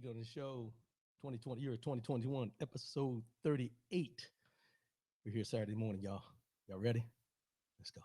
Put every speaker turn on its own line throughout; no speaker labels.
On the show 2020, year 2021, episode 38. We're here Saturday morning, y'all. Y'all ready? Let's go.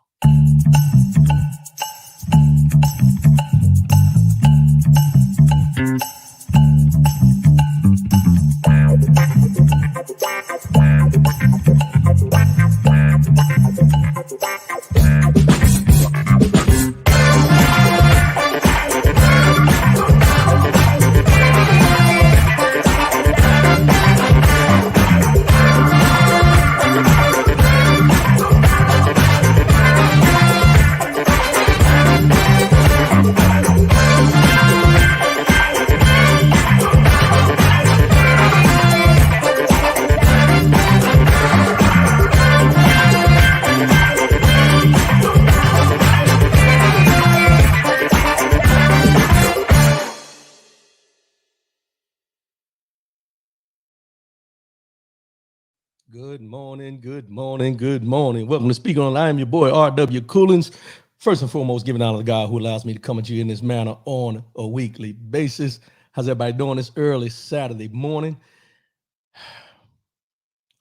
Good morning, good morning, good morning. Welcome to Speak On. I am your boy, R.W. Coolins. First and foremost, giving honor to God who allows me to come at you in this manner on a weekly basis. How's everybody doing this early Saturday morning?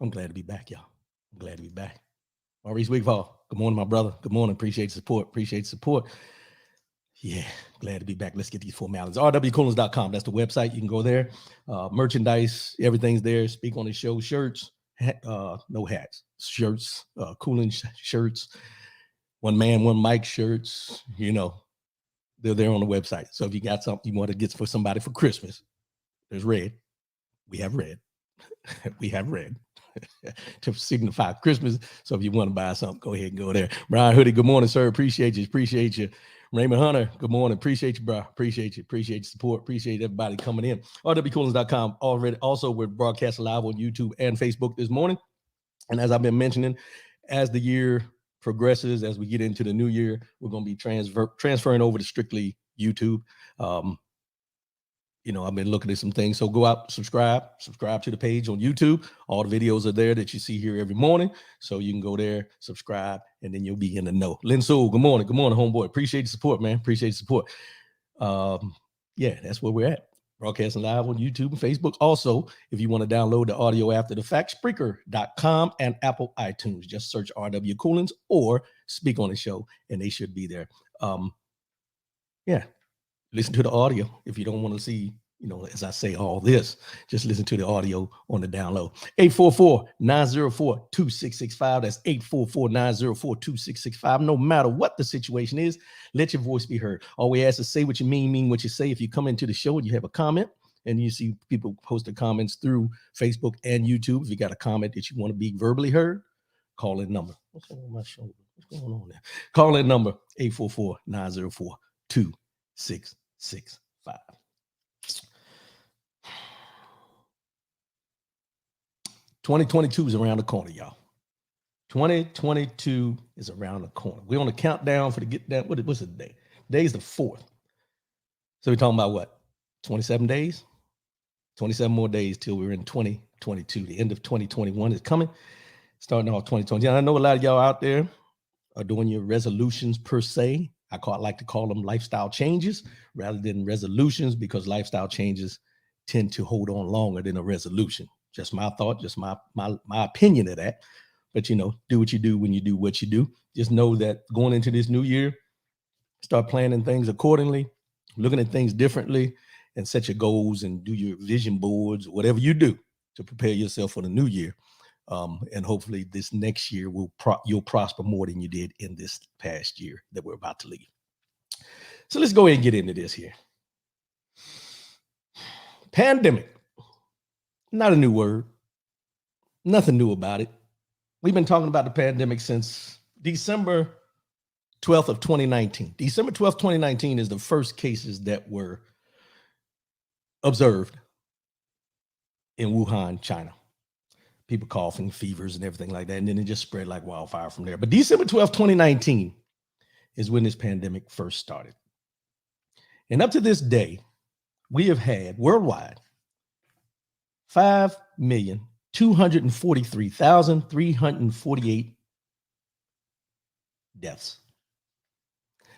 I'm glad to be back, y'all. I'm glad to be back. Maurice Wigfall, good morning, my brother. Good morning. Appreciate the support. Appreciate the support. Yeah, glad to be back. Let's get these formalities. rwcoolins.com. That's the website. You can go there. Merchandise, everything's there. Speak on the show. Shirts, no hats, shirts, cooling shirts, one man, one mic shirts. You know, they're there on the website. So if you got something you want to get for somebody for Christmas, there's red. We have red. We have red to signify Christmas. So if you want to buy something, go ahead and go there. Brian Hoodie, good morning, sir. Appreciate you. Appreciate you. Raymond Hunter, good morning. Appreciate you, bro. Appreciate you. Appreciate your support. Appreciate everybody coming in. rwcoolins.com. Already, also, we're broadcasting live on YouTube and Facebook this morning. And as I've been mentioning, as the year progresses, as we get into the new year, we're going to be transferring over to strictly YouTube. I've been looking at some things. So go out, subscribe to the page on YouTube. All the videos are there that you see here every morning. So you can go there, subscribe, and then you'll be in the know. Lynn Sewell, good morning. Good morning, homeboy. Appreciate the support, man. Appreciate the support. That's where we're at. Broadcasting live on YouTube and Facebook. Also, if you want to download the audio after the fact, Spreaker.com and Apple iTunes. Just search RW Coolins or Speak on the Show, and they should be there. Listen to the audio if you don't want to see, as I say all this, just listen to the audio on the download. 844-904-2665. That's 844-904-2665. No matter what the situation is, let your voice be heard. All we ask is say what you mean what you say. If you come into the show and you have a comment and you see people post their comments through Facebook and YouTube, if you got a comment that you want to be verbally heard, call in number. What's on my shoulder? What's going on there? Call in number 844-904-2665. 2022 is around the corner, y'all. 2022 is around the corner. We're on the countdown for the get down. What's the day? Today's the 4th. So we're talking about what? 27 days? 27 more days till we're in 2022. The end of 2021 is coming. Starting off 2020. I know a lot of y'all out there are doing your resolutions per se. I like to call them lifestyle changes rather than resolutions, because lifestyle changes tend to hold on longer than a resolution. Just my thought, just my opinion of that. But, do what you do when you do what you do. Just know that going into this new year, start planning things accordingly, looking at things differently, and set your goals and do your vision boards, whatever you do to prepare yourself for the new year. And hopefully this next year you'll prosper more than you did in this past year that we're about to leave. So let's go ahead and get into this here. Pandemic. Not a new word. Nothing new about it. We've been talking about the pandemic since December 12th of 2019. December 12th, 2019 is the first cases that were observed in Wuhan, China. People coughing, fevers, and everything like that. And then it just spread like wildfire from there. But December 12th, 2019 is when this pandemic first started. And up to this day, we have had worldwide 5,243,348 deaths.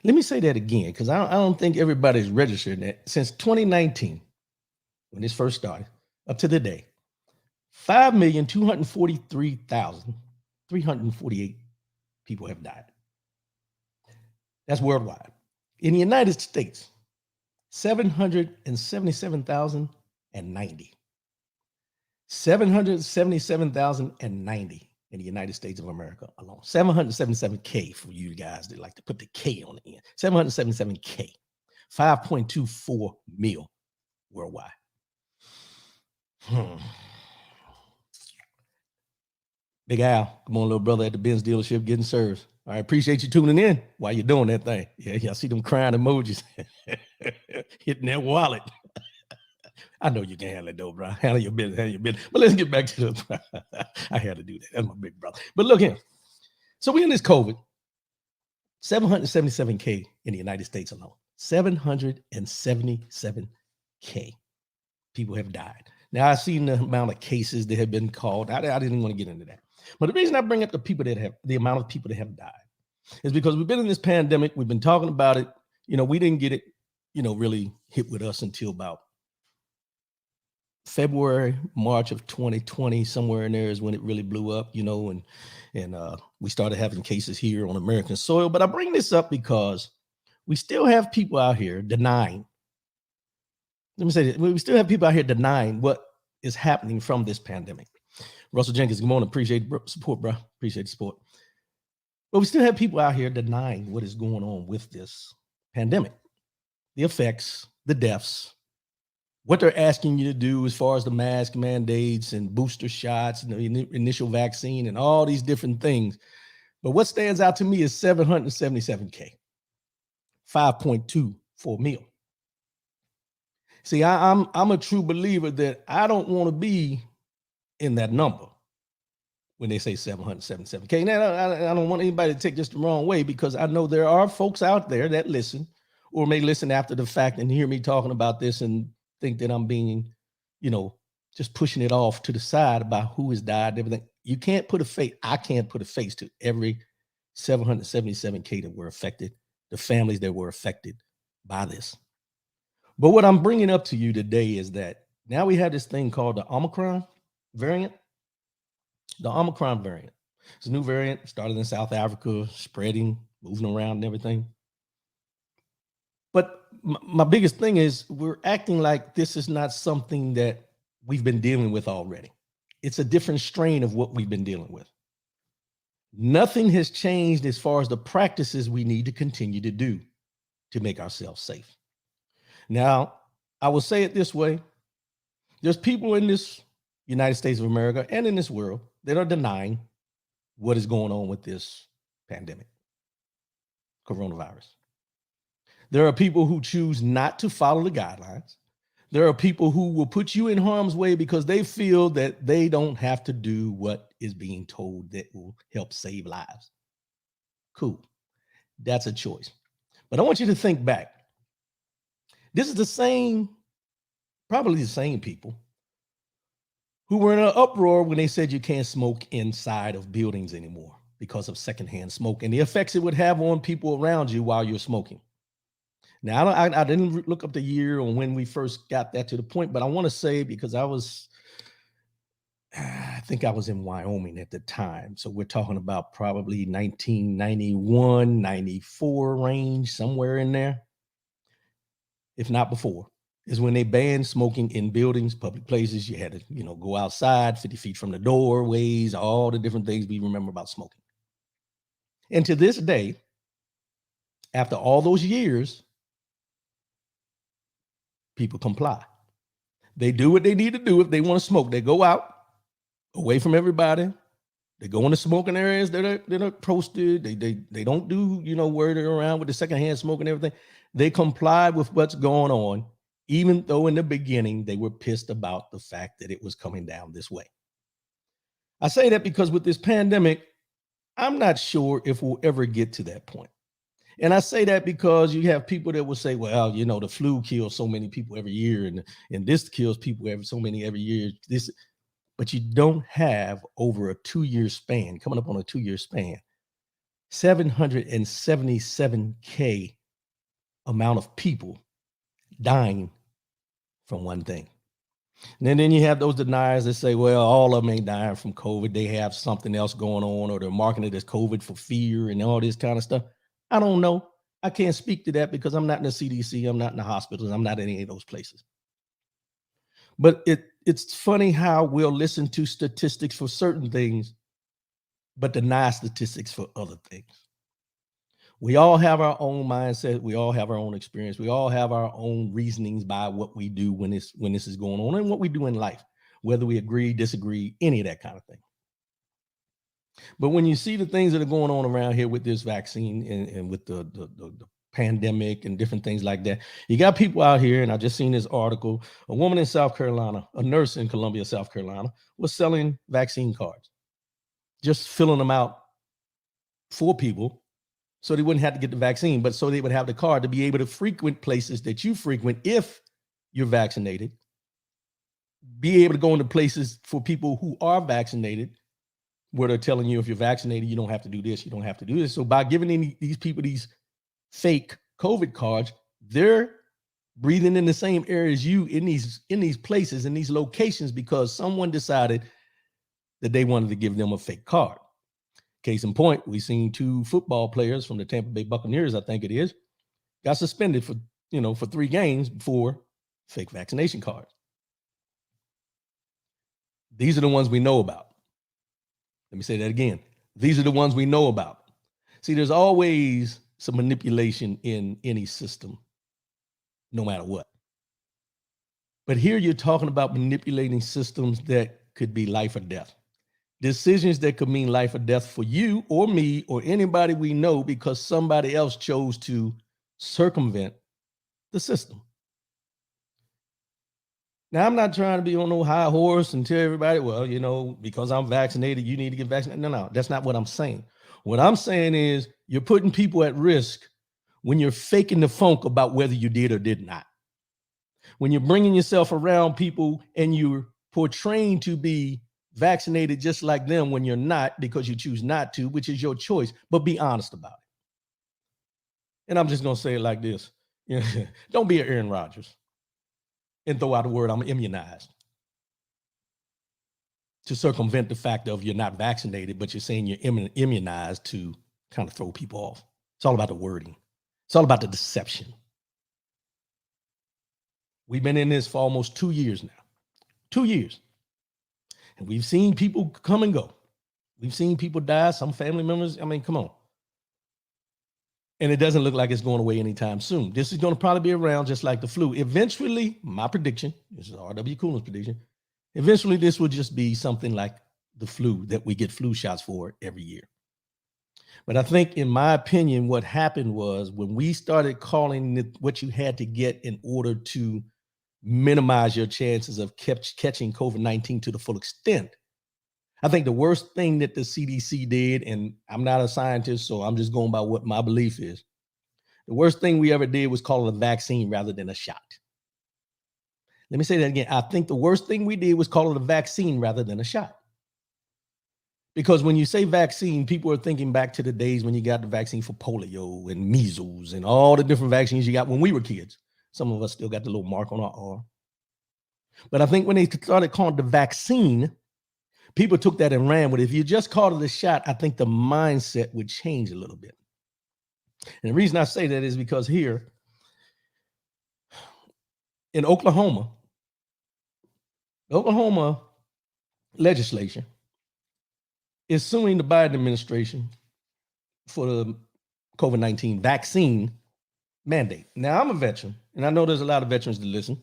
Let me say that again, because I don't think everybody's registered that. Since 2019, when this first started, up to the day, 5,243,348 people have died. That's worldwide. In the United States, 777,090. 777,090 in the United States of America alone. 777K for you guys that like to put the K on the end. 777K. 5.24 mil worldwide. Big Al, come on, little brother at the Benz dealership getting served. I appreciate you tuning in while you're doing that thing. Yeah, I see them crying emojis hitting that wallet. I know you can handle it though, bro. Handle your business. But let's get back to the. I had to do that. That's my big brother. But look here. So we in this COVID. 777K in the United States alone. 777K people have died. Now I've seen the amount of cases that have been called. I didn't want to get into that. But the reason I bring up the amount of people that have died is because we've been in this pandemic. We've been talking about it. We didn't get it, really hit with us until about February, March of 2020, somewhere in there is when it really blew up, and we started having cases here on American soil. But I bring this up because we still have people out here denying. Let me say this. We still have people out here denying what is happening from this pandemic. Russell Jenkins, good morning. Appreciate the support, bro. Appreciate the support. But we still have people out here denying what is going on with this pandemic, the effects, the deaths, what they're asking you to do as far as the mask mandates and booster shots and the initial vaccine and all these different things. But what stands out to me is 777K, 5.24 mil. See, I'm a true believer that I don't want to be in that number when they say 777K. Now, I don't want anybody to take this the wrong way, because I know there are folks out there that listen or may listen after the fact and hear me talking about this and think that I'm being, just pushing it off to the side about who has died and everything. You can't put a face. I can't put a face to every 777K that were affected, the families that were affected by this. But what I'm bringing up to you today is that now we have this thing called the Omicron variant. The Omicron variant. It's a new variant, started in South Africa, spreading, moving around and everything. But my biggest thing is we're acting like this is not something that we've been dealing with already. It's a different strain of what we've been dealing with. Nothing has changed as far as the practices we need to continue to do to make ourselves safe. Now, I will say it this way. There's people in this United States of America and in this world that are denying what is going on with this pandemic, coronavirus. There are people who choose not to follow the guidelines. There are people who will put you in harm's way because they feel that they don't have to do what is being told that will help save lives. Cool. That's a choice. But I want you to think back. This is probably the same people who were in an uproar when they said you can't smoke inside of buildings anymore because of secondhand smoke and the effects it would have on people around you while you're smoking. Now, I didn't look up the year on when we first got that to the point, but I want to say, because I think I was in Wyoming at the time. So we're talking about probably 1991, 94 range, somewhere in there. If not before, is when they banned smoking in buildings, public places. You had to, go outside 50 feet from the doorways, all the different things we remember about smoking. And to this day, after all those years, people comply. They do what they need to do. If they want to smoke, they go out away from everybody. They go into smoking areas that are posted. They don't do, where they're around with the secondhand smoke and everything. They comply with what's going on, even though in the beginning they were pissed about the fact that it was coming down this way. I say that because with this pandemic, I'm not sure if we'll ever get to that point. And I say that because you have people that will say, well, the flu kills so many people every year, and this kills people every year. But you don't have over a 2-year span, coming up on a 2-year span, 777K amount of people dying from one thing, And then you have those deniers that say, well, all of them ain't dying from COVID. They have something else going on, or they're marketing it as COVID for fear and all this kind of stuff. I don't know. I can't speak to that because I'm not in the CDC. I'm not in the hospitals. I'm not in any of those places. But it's funny how we'll listen to statistics for certain things, but deny statistics for other things. We all have our own mindset. We all have our own experience. We all have our own reasonings by what we do when this is going on and what we do in life, whether we agree, disagree, any of that kind of thing. But when you see the things that are going on around here with this vaccine and with the pandemic and different things like that, you got people out here, and I just seen this article, a woman in South Carolina, a nurse in Columbia, South Carolina, was selling vaccine cards, just filling them out for people so they wouldn't have to get the vaccine, but so they would have the card to be able to frequent places that you frequent if you're vaccinated, be able to go into places for people who are vaccinated where they're telling you if you're vaccinated, you don't have to do this, you don't have to do this. So by giving these people these fake COVID cards, they're breathing in the same air as you in these places, in these locations, because someone decided that they wanted to give them a fake card. Case in point, we've seen 2 football players from the Tampa Bay Buccaneers, I think it is, got suspended for 3 games for fake vaccination cards. These are the ones we know about. Let me say that again. These are the ones we know about. See, there's always some manipulation in any system, no matter what. But here you're talking about manipulating systems that could be life or death. Decisions that could mean life or death for you or me or anybody we know because somebody else chose to circumvent the system. Now, I'm not trying to be on no high horse and tell everybody, well, because I'm vaccinated, you need to get vaccinated. No, that's not what I'm saying. What I'm saying is you're putting people at risk when you're faking the funk about whether you did or did not. When you're bringing yourself around people and you're portraying to be vaccinated just like them when you're not, because you choose not to, which is your choice, but be honest about it. And I'm just going to say it like this. Don't be an Aaron Rodgers and throw out the word, I'm immunized, to circumvent the fact of you're not vaccinated, but you're saying you're immunized to kind of throw people off. It's all about the wording. It's all about the deception. We've been in this for almost 2 years now. 2 years. And we've seen people come and go. We've seen people die, some family members. I mean, come on. And it doesn't look like it's going away anytime soon. This is going to probably be around just like the flu. Eventually, my prediction, this is R.W. Cooling's prediction, eventually this will just be something like the flu that we get flu shots for every year. But I think, in my opinion, what happened was when we started calling it what you had to get in order to minimize your chances of catching COVID-19 to the full extent. I think the worst thing that the CDC did, and I'm not a scientist, so I'm just going by what my belief is. The worst thing we ever did was call it a vaccine rather than a shot. Let me say that again. I think the worst thing we did was call it a vaccine rather than a shot. Because when you say vaccine, people are thinking back to the days when you got the vaccine for polio and measles and all the different vaccines you got when we were kids. Some of us still got the little mark on our arm. But I think when they started calling it the vaccine, people took that and ran with it. If you just called it a shot, I think the mindset would change a little bit. And the reason I say that is because here in Oklahoma legislature is suing the Biden administration for the COVID-19 vaccine mandate. Now, I'm a veteran, and I know there's a lot of veterans that listen.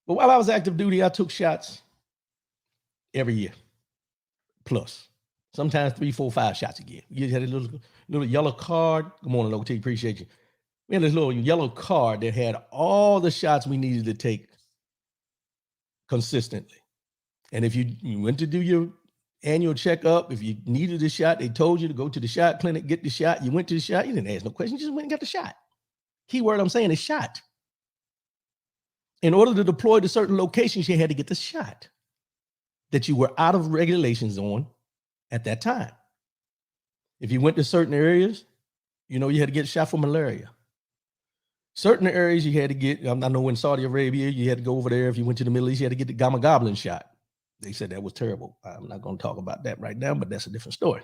But while I was active duty, I took shots every year, plus. Sometimes 3, 4, 5 shots a year. You had a little yellow card. Good morning, OT. Appreciate you. We had this little yellow card that had all the shots we needed to take consistently. And if you went to do your annual checkup, if you needed a shot, they told you to go to the shot clinic, get the shot. You went to the shot. You didn't ask no questions. You just went and got the shot. Keyword I'm saying is shot. In order to deploy to certain locations, you had to get the shot that you were out of regulations on at that time. If you went to certain areas, you had to get a shot for malaria. Certain areas you had to get, I know in Saudi Arabia, you had to go over there. If you went to the Middle East, you had to get the Gamma Goblin shot. They said that was terrible. I'm not going to talk about that right now, but that's a different story.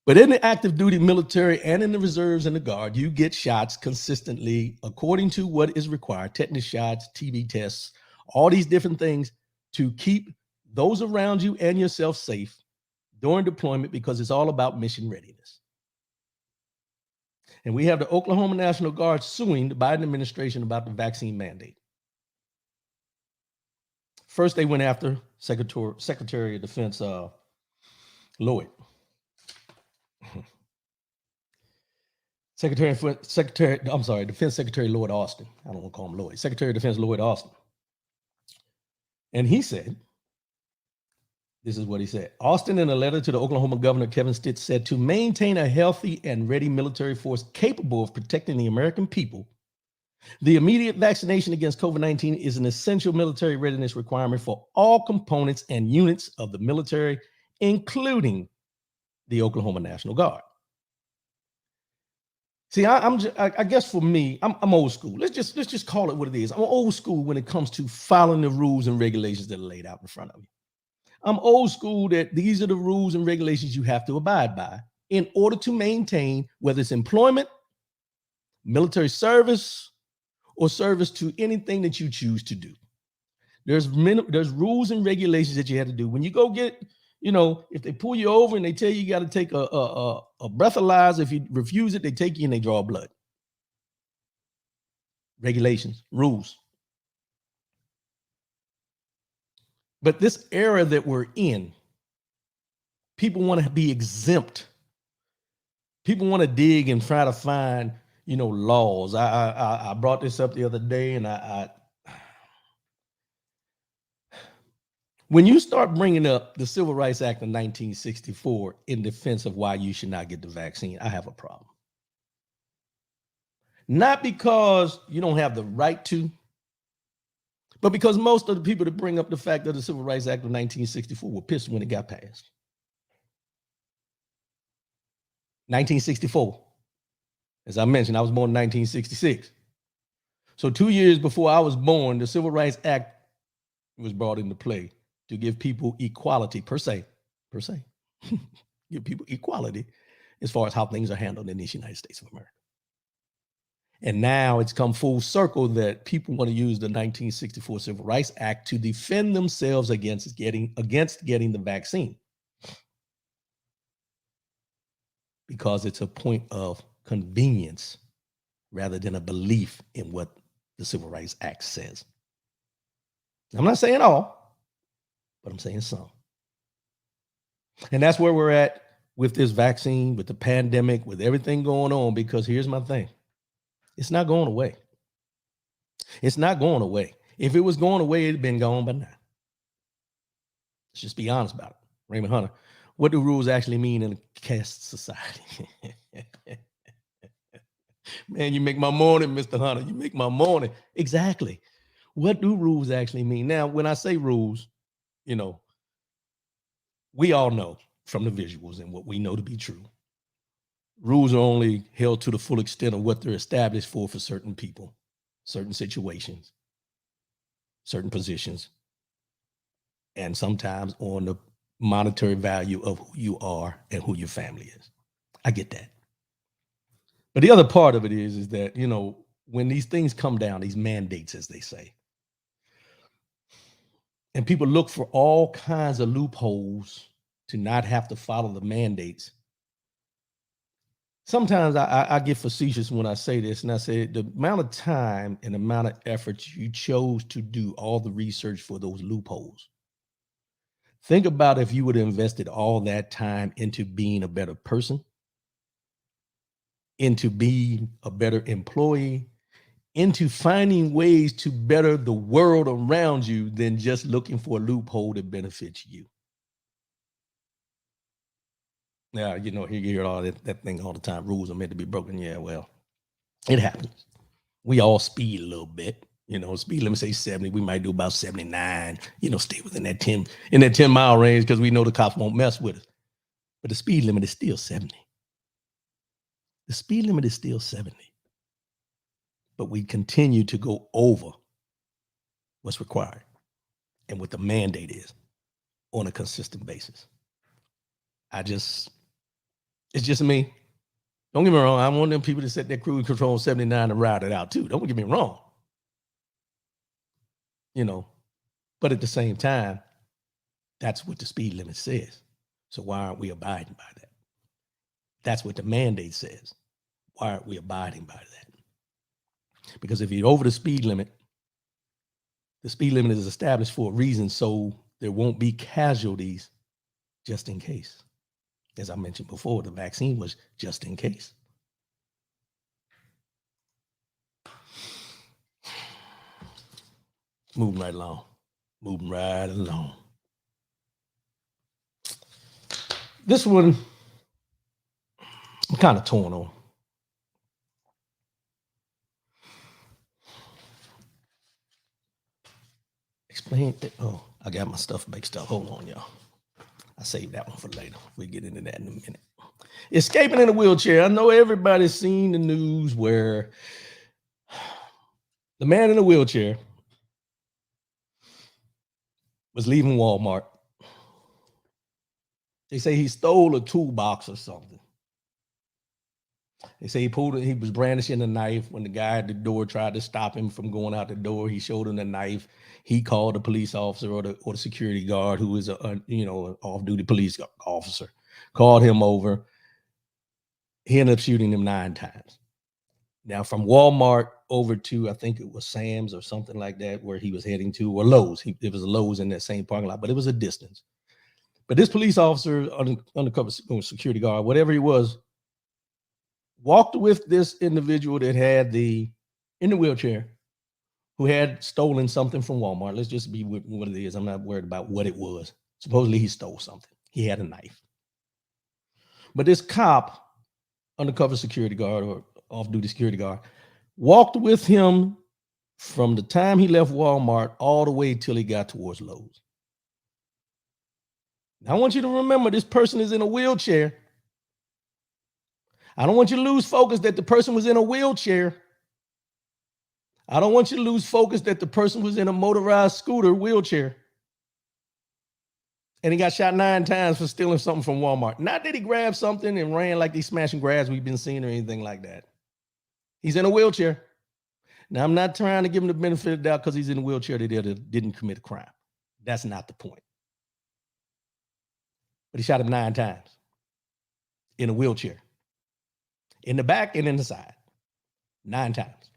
But in the active duty military and in the reserves and the guard, you get shots consistently according to what is required, tetanus shots, TB tests, all these different things to keep those around you and yourself safe during deployment, because it's all about mission readiness. And we have the Oklahoma National Guard suing the Biden administration about the vaccine mandate. First, they went after Secretary of Defense Lloyd. Defense Secretary Lloyd Austin. I don't want to call him Lloyd. Secretary of Defense Lloyd Austin. And he said, this is what he said. Austin, in a letter to the Oklahoma Governor Kevin Stitt, said to maintain a healthy and ready military force capable of protecting the American people, the immediate vaccination against COVID-19 is an essential military readiness requirement for all components and units of the military, including the Oklahoma National Guard. See, I guess for me, I'm old school. Let's just call it what it is. I'm old school when it comes to following the rules and regulations that are laid out in front of you. I'm old school that these are the rules and regulations you have to abide by in order to maintain, whether it's employment, military service, or service to anything that you choose to do. There's rules and regulations that you have to do. When you go get, if they pull you over and they tell you got to take a breathalyzer, if you refuse it, they take you and they draw blood. Regulations, rules. But this era that we're in, people want to be exempt. People want to dig and try to find, laws. I brought this up the other day, and when you start bringing up the Civil Rights Act of 1964 in defense of why you should not get the vaccine, I have a problem. Not because you don't have the right to, but because most of the people that bring up the fact that the Civil Rights Act of 1964 were pissed when it got passed. 1964. As I mentioned, I was born in 1966. So 2 years before I was born, the Civil Rights Act was brought into play to give people equality per se, give people equality as far as how things are handled in this United States of America. And now it's come full circle that people want to use the 1964 Civil Rights Act to defend themselves against getting the vaccine, because it's a point of convenience rather than a belief in what the Civil Rights Act says. I'm not saying all, but I'm saying some. And that's where we're at with this vaccine, with the pandemic, with everything going on, because here's my thing. It's not going away. It's not going away. If it was going away, it'd been gone by now. Let's just be honest about it. Raymond Hunter, what do rules actually mean in a caste society? Man, you make my morning, Mr. Hunter. You make my morning. Exactly. What do rules actually mean? Now, when I say rules, we all know from the visuals and what we know to be true. Rules are only held to the full extent of what they're established for certain people, certain situations, certain positions, and sometimes on the monetary value of who you are and who your family is. I get that. But the other part of it is that, when these things come down, these mandates, as they say, and people look for all kinds of loopholes to not have to follow the mandates. Sometimes I get facetious when I say this, and I say the amount of time and amount of effort you chose to do all the research for those loopholes. Think about if you would have invested all that time into being a better person, into being a better employee, into finding ways to better the world around you than just looking for a loophole that benefits you. Yeah, you hear all that thing all the time. Rules are meant to be broken. Yeah, well, it happens. We all speed a little bit. Speed limit say 70. We might do about 79. Stay within that 10-mile range because we know the cops won't mess with us. But the speed limit is still 70. The speed limit is still 70. but we continue to go over what's required and what the mandate is on a consistent basis. It's just me. Don't get me wrong. I'm one of them people that set their cruise control 79 and ride it out too. Don't get me wrong. But at the same time, that's what the speed limit says. So why aren't we abiding by that? That's what the mandate says. Why aren't we abiding by that? Because if you're over the speed limit is established for a reason, so there won't be casualties just in case. As I mentioned before, the vaccine was just in case. Moving right along. This one, I'm kind of torn on. Explain it. Oh, I got my stuff mixed up. Hold on, y'all. I saved that one for later. We'll get into that in a minute. Escaping in a wheelchair. I know everybody's seen the news where the man in the wheelchair was leaving Walmart. They say he stole a toolbox or something. They say he was brandishing a knife. When the guy at the door tried to stop him from going out the door, he showed him the knife. He called the police officer or the security guard, who is an off-duty police officer, called him over. He ended up shooting him 9 times. Now, from Walmart over to, I think it was Sam's or something like that, where he was heading to, or Lowe's. It was a Lowe's in that same parking lot, but it was a distance. But this police officer, undercover security guard, whatever he was, walked with this individual that had in the wheelchair, who had stolen something from Walmart. Let's just be with what it is. I'm not worried about what it was. Supposedly he stole something. He had a knife. But this cop, undercover security guard or off-duty security guard, walked with him from the time he left Walmart all the way till he got towards Lowe's. Now, I want you to remember this person is in a wheelchair. I don't want you to lose focus that the person was in a wheelchair. I don't want you to lose focus that the person was in a motorized scooter wheelchair. And he got shot 9 times for stealing something from Walmart. Not that he grabbed something and ran like they smashing grass we've been seeing or anything like that. He's in a wheelchair. Now, I'm not trying to give him the benefit of the doubt because he's in a wheelchair that didn't commit a crime. That's not the point. But he shot him 9 times in a wheelchair. In the back and in the side. 9 times.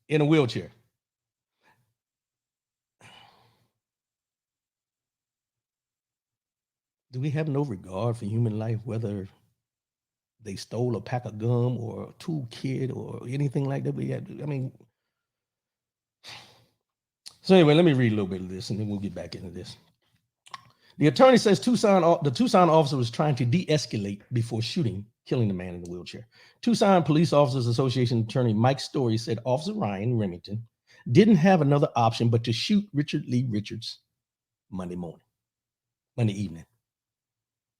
In a wheelchair. Do we have no regard for human life, whether they stole a pack of gum or a toolkit or anything like that? So anyway, let me read a little bit of this and then we'll get back into this. The attorney says the Tucson officer was trying to de-escalate before killing the man in the wheelchair. Tucson Police Officers Association attorney Mike Story said Officer Ryan Remington didn't have another option but to shoot Richard Lee Richards Monday evening.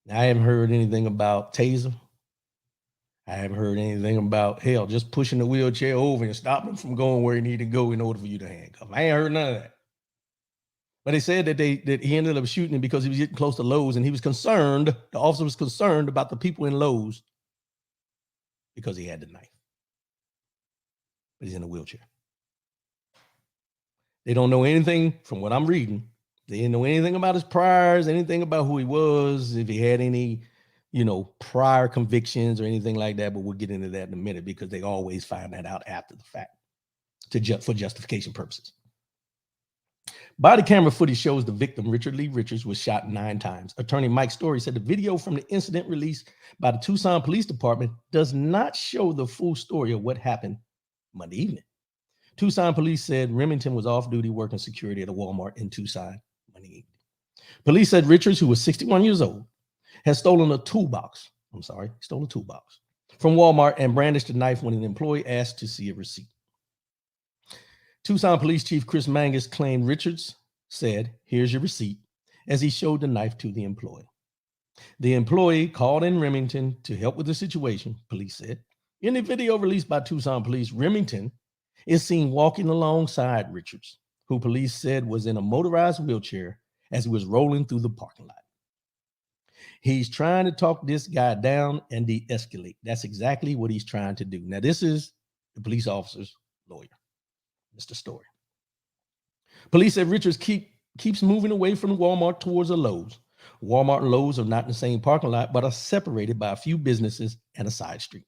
Now, I haven't heard anything about taser. I haven't heard anything about, just pushing the wheelchair over and stopping him from going where he needed to go in order for you to handcuff. I ain't heard none of that. But they said that he ended up shooting him because he was getting close to Lowe's and he was concerned. The officer was concerned about the people in Lowe's because he had the knife. But he's in a wheelchair. They don't know anything from what I'm reading. They didn't know anything about his priors, anything about who he was, if he had any, prior convictions or anything like that. But we'll get into that in a minute because they always find that out after the fact for justification purposes. Body camera footage shows the victim, Richard Lee Richards, was shot 9 times. Attorney Mike Story said the video from the incident released by the Tucson Police Department does not show the full story of what happened Monday evening. Tucson police said Remington was off duty working security at a Walmart in Tucson Monday evening. Police said Richards, who was 61 years old, had stolen a toolbox from Walmart and brandished a knife when an employee asked to see a receipt. Tucson Police Chief Chris Mangus claimed Richards said, "Here's your receipt," as he showed the knife to the employee. The employee called in Remington to help with the situation, police said. In the video released by Tucson police, Remington is seen walking alongside Richards, who police said was in a motorized wheelchair as he was rolling through the parking lot. He's trying to talk this guy down and de-escalate. That's exactly what he's trying to do. Now, this is the police officer's lawyer, Mr. Story. Police said Richards keeps moving away from the Walmart towards a Lowe's. Walmart and Lowe's are not in the same parking lot, but are separated by a few businesses and a side street.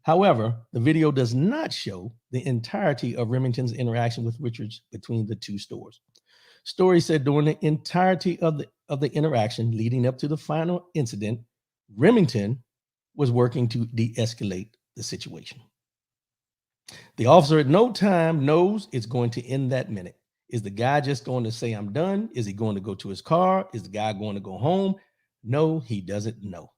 However, the video does not show the entirety of Remington's interaction with Richards between the two stores. Story said during the entirety of the interaction leading up to the final incident, Remington was working to de-escalate the situation. The officer at no time knows it's going to end that minute. Is the guy just going to say, I'm done? Is he going to go to his car? Is the guy going to go home? No, he doesn't know.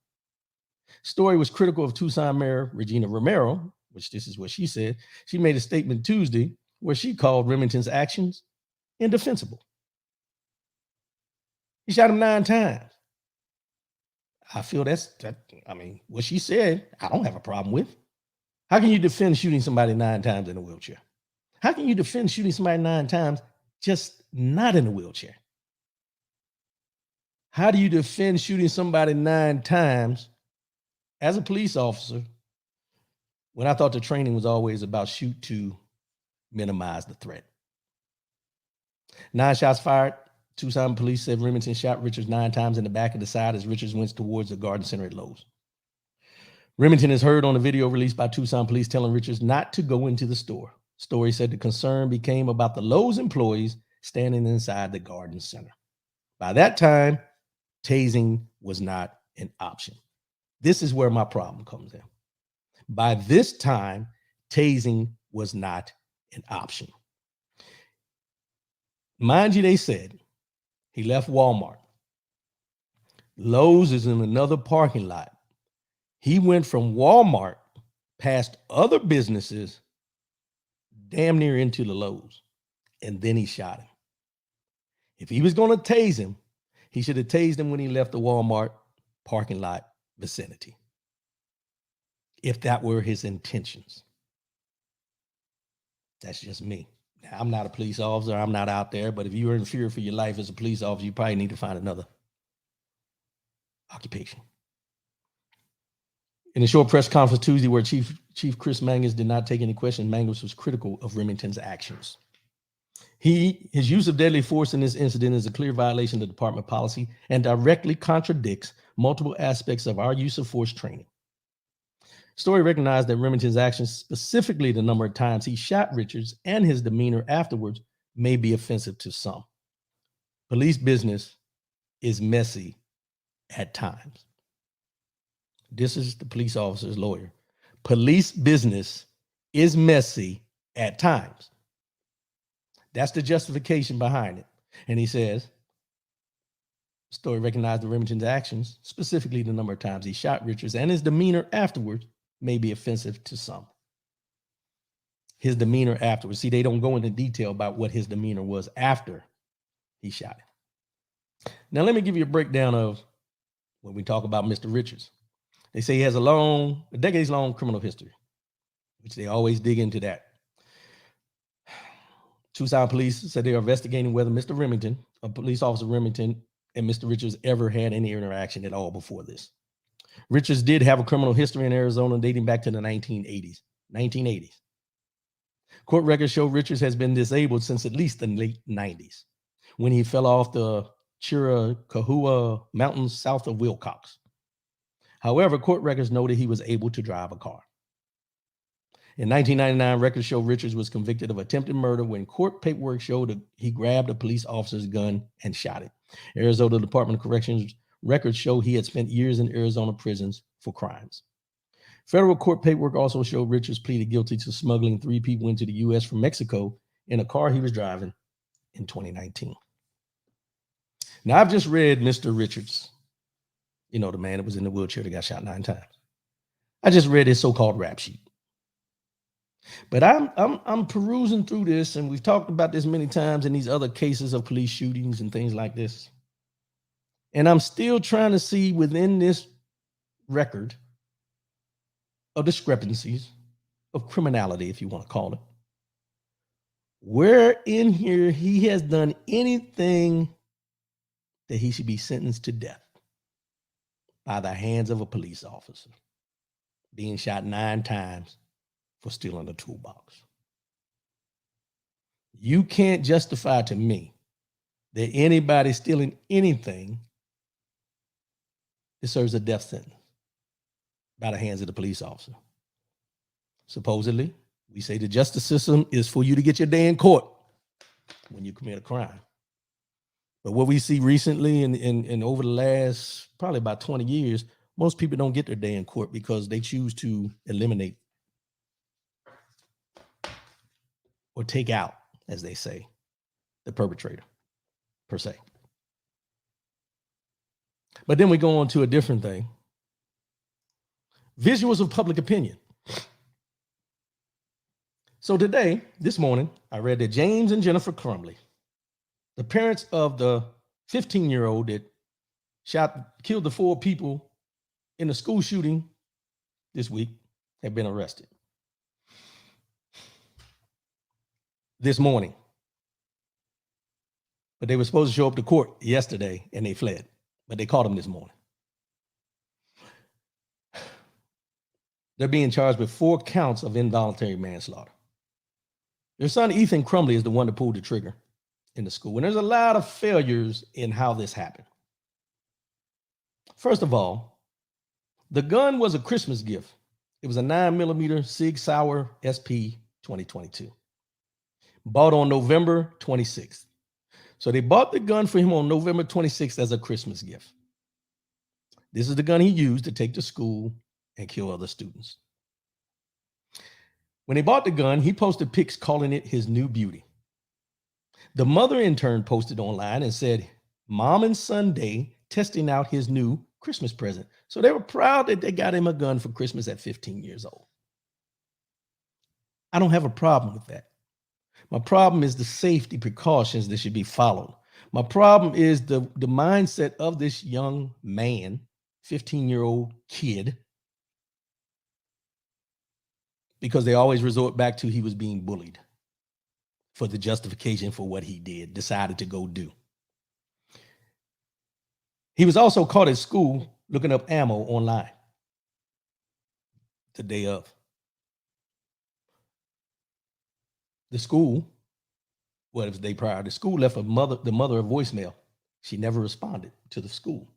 Story was critical of Tucson Mayor Regina Romero, which this is what she said. She made a statement Tuesday where she called Remington's actions indefensible. He shot him 9 times. I feel what she said, I don't have a problem with. How can you defend shooting somebody 9 times in a wheelchair? How can you defend shooting somebody 9 times just not in a wheelchair? How do you defend shooting somebody 9 times as a police officer when I thought the training was always about shoot to minimize the threat? 9 shots fired. Tucson police said Remington shot Richards 9 times in the back of the side as Richards went towards the garden center at Lowe's. Remington is heard on a video released by Tucson police telling Richards not to go into the store. Story said the concern became about the Lowe's employees standing inside the garden center. By that time, tasing was not an option. This is where my problem comes in. By this time, tasing was not an option. Mind you, they said he left Walmart. Lowe's is in another parking lot. He went from Walmart past other businesses damn near into the Lowe's, and then he shot him. If he was going to tase him, he should have tased him when he left the Walmart parking lot vicinity, if that were his intentions. That's just me. Now, I'm not a police officer. I'm not out there, but if you're in fear for your life as a police officer, you probably need to find another occupation. In a short press conference Tuesday where Chief Chris Mangus did not take any questions, Mangus was critical of Remington's actions. His use of deadly force in this incident is a clear violation of department policy and directly contradicts multiple aspects of our use of force training. Story recognized that Remington's actions, specifically the number of times he shot Richards and his demeanor afterwards, may be offensive to some. Police business is messy at times. This is the police officer's lawyer. Police business is messy at times. That's the justification behind it. And he says, Story recognized the Remington's actions, specifically the number of times he shot Richards and his demeanor afterwards, may be offensive to some. His demeanor afterwards. See, they don't go into detail about what his demeanor was after he shot him. Now, let me give you a breakdown of when we talk about Mr. Richards. They say he has a decades-long criminal history, which they always dig into that. Tucson police said they are investigating whether Mr. Remington, a police officer Remington, and Mr. Richards ever had any interaction at all before this. Richards did have a criminal history in Arizona dating back to the 1980s. Court records show Richards has been disabled since at least the late 90s, when he fell off the Chiricahua Mountains south of Wilcox. However, court records noted he was able to drive a car. In 1999, records show Richards was convicted of attempted murder when court paperwork showed he grabbed a police officer's gun and shot it. Arizona Department of Corrections records show he had spent years in Arizona prisons for crimes. Federal court paperwork also showed Richards pleaded guilty to smuggling 3 people into the U.S. from Mexico in a car he was driving in 2019. Now, I've just read Mr. Richards, the man that was in the wheelchair that got shot 9 times. I just read his so-called rap sheet. But I'm perusing through this, and we've talked about this many times in these other cases of police shootings and things like this. And I'm still trying to see within this record of discrepancies, of criminality, if you want to call it, where in here he has done anything that he should be sentenced to death by the hands of a police officer, being shot 9 times for stealing a toolbox. You can't justify to me that anybody stealing anything deserves a death sentence by the hands of the police officer. Supposedly, we say the justice system is for you to get your day in court when you commit a crime. But what we see recently and over the last probably about 20 years, most people don't get their day in court because they choose to eliminate or take out, as they say, the perpetrator per se. But then we go on to a different thing. Visuals of public opinion. So today, this morning, I read that James and Jennifer Crumbley, the parents of the 15-year-old that killed the 4 people in the school shooting this week, have been arrested. This morning. But they were supposed to show up to court yesterday and they fled, but they caught them this morning. They're being charged with 4 counts of involuntary manslaughter. Their son, Ethan Crumbley, is the one that pulled the trigger in the school. And there's a lot of failures in how this happened. First of all, the gun was a Christmas gift. It was a 9mm Sig Sauer SP 2022, bought on November 26th. So they bought the gun for him on November 26th as a Christmas gift. This is the gun he used to take to school and kill other students. When they bought the gun, he posted pics calling it his new beauty. The mother in turn posted online and said, "Mom and son day testing out his new Christmas present." So they were proud that they got him a gun for Christmas at 15 years old. I don't have a problem with that. My problem is the safety precautions that should be followed. My problem is the mindset of this young man, 15-year-old kid, because they always resort back to he was being bullied for the justification for what he decided to go do. He was also caught at school looking up ammo online the day of. The school, well, it was the day prior, the school left the mother a voicemail. She never responded to the school.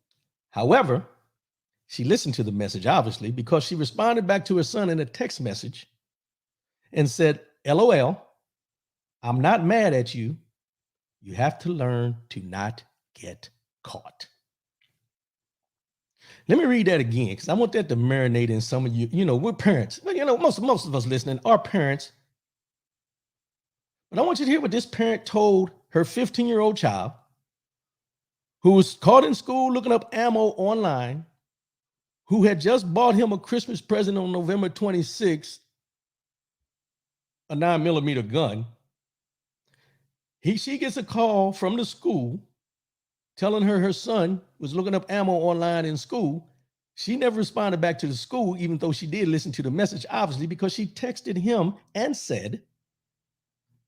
However, she listened to the message, obviously, because she responded back to her son in a text message and said, "LOL, I'm not mad at you. You have to learn to not get caught." Let me read that again, because I want that to marinate in some of you. You know, we're parents. But, you know, most of us listening are parents. But I want you to hear what this parent told her 15-year-old child who was caught in school looking up ammo online, who had just bought him a Christmas present on November 26th, a 9mm gun. She gets a call from the school telling her son was looking up ammo online in school. She never responded back to the school, even though she did listen to the message, obviously, because she texted him and said,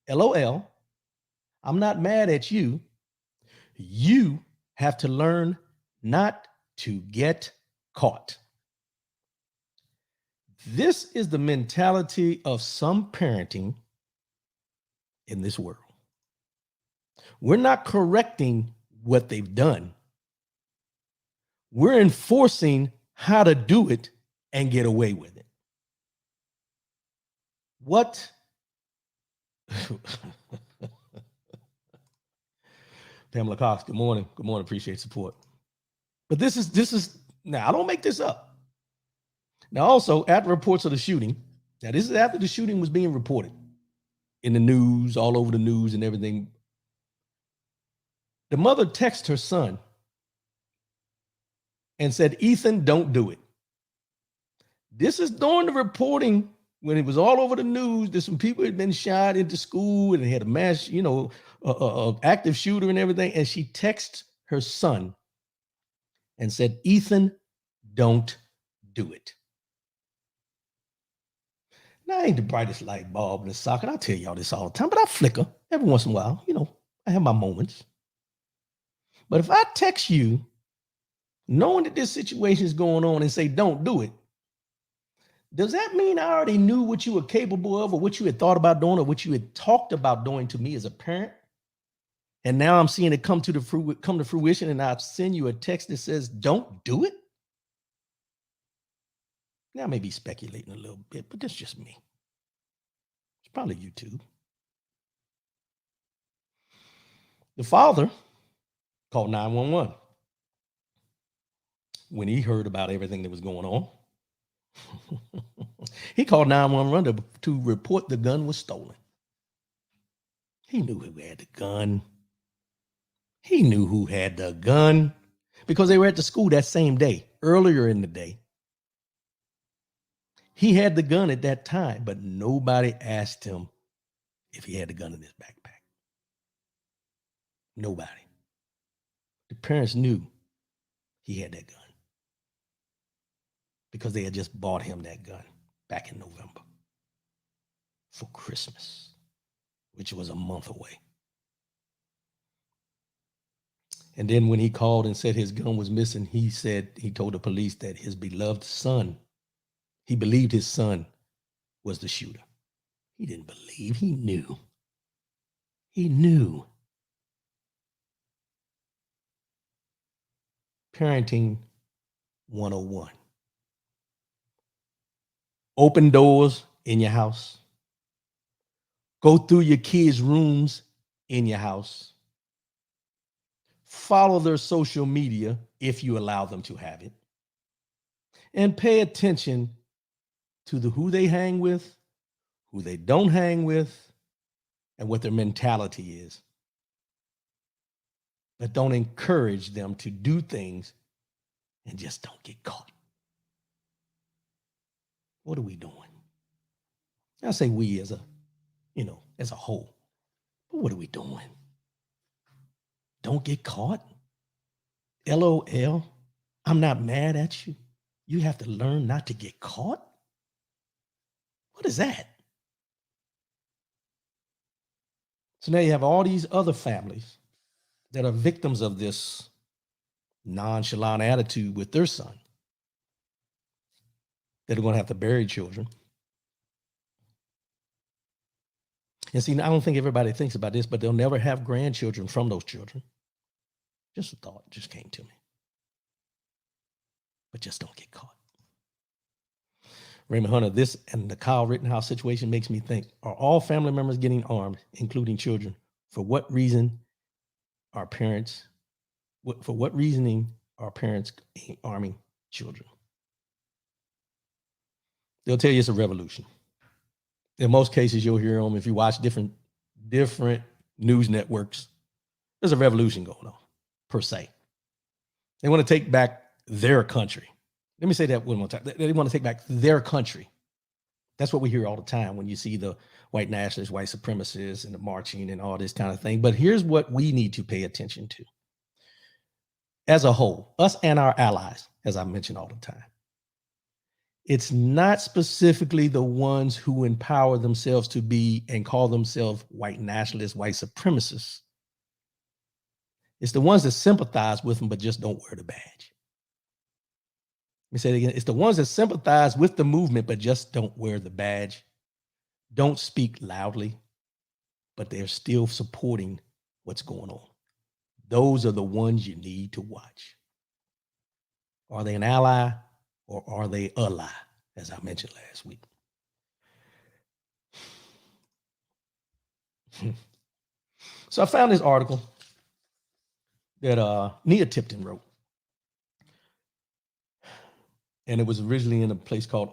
"LOL, I'm not mad at you. You have to learn not to get caught." This is the mentality of some parenting in this world. We're not correcting what they've done. We're enforcing how to do it and get away with it. What? Pamela Cox, good morning. Good morning. Appreciate support. But this is now, I don't make this up. Now, also, after reports of the shooting, now this is after the shooting was being reported in the news, all over the news and everything. The mother texted her son and said, "Ethan, don't do it." This is during the reporting when it was all over the news that some people had been shot into school and they had a mass, active shooter and everything. And she texted her son and said, "Ethan, don't do it." Now, I ain't the brightest light bulb in the socket. I tell y'all this all the time, but I flicker every once in a while. I have my moments. But if I text you, knowing that this situation is going on and say, don't do it, does that mean I already knew what you were capable of or what you had thought about doing or what you had talked about doing to me as a parent? And now I'm seeing it come to fruition and I send you a text that says, don't do it? Now I may be speculating a little bit, but that's just me. It's probably you too. The father called 911 when he heard about everything that was going on. He called 911 to report the gun was stolen. He knew who had the gun. He knew who had the gun because they were at the school that same day, earlier in the day. He had the gun at that time, but nobody asked him if he had the gun in his backpack. Nobody. The parents knew he had that gun because they had just bought him that gun back in November for Christmas, which was a month away. And then when he called and said his gun was missing, he told the police that his beloved son, he believed his son was the shooter. He didn't believe, he knew. He knew. Parenting 101. Open doors in your house. Go through your kids' rooms in your house. Follow their social media if you allow them to have it. And pay attention to who they hang with, who they don't hang with, and what their mentality is. But don't encourage them to do things and just don't get caught. What are we doing? I say we as a whole. But what are we doing? Don't get caught. LOL. I'm not mad at you. You have to learn not to get caught. What is that? So now you have all these other families that are victims of this nonchalant attitude with their son that are going to have to bury children. And see, I don't think everybody thinks about this, but they'll never have grandchildren from those children. Just a thought just came to me. But just don't get caught. Raymond Hunter, this and the Kyle Rittenhouse situation makes me think, are all family members getting armed, including children? For what reasoning are parents arming children? They'll tell you it's a revolution. In most cases, you'll hear them if you watch different news networks. There's a revolution going on, per se. They want to take back their country. Let me say that one more time. They want to take back their country. That's what we hear all the time when you see the white nationalists, white supremacists, and the marching and all this kind of thing. But here's what we need to pay attention to. As a whole, us and our allies, as I mention all the time. It's not specifically the ones who empower themselves to be and call themselves white nationalists, white supremacists. It's the ones that sympathize with them, but just don't wear the badge. Let me say it again. It's the ones that sympathize with the movement, but just don't wear the badge. Don't speak loudly, but they're still supporting what's going on. Those are the ones you need to watch. Are they an ally or are they a lie, as I mentioned last week? So I found this article that Nia Tipton wrote. And it was originally in a place called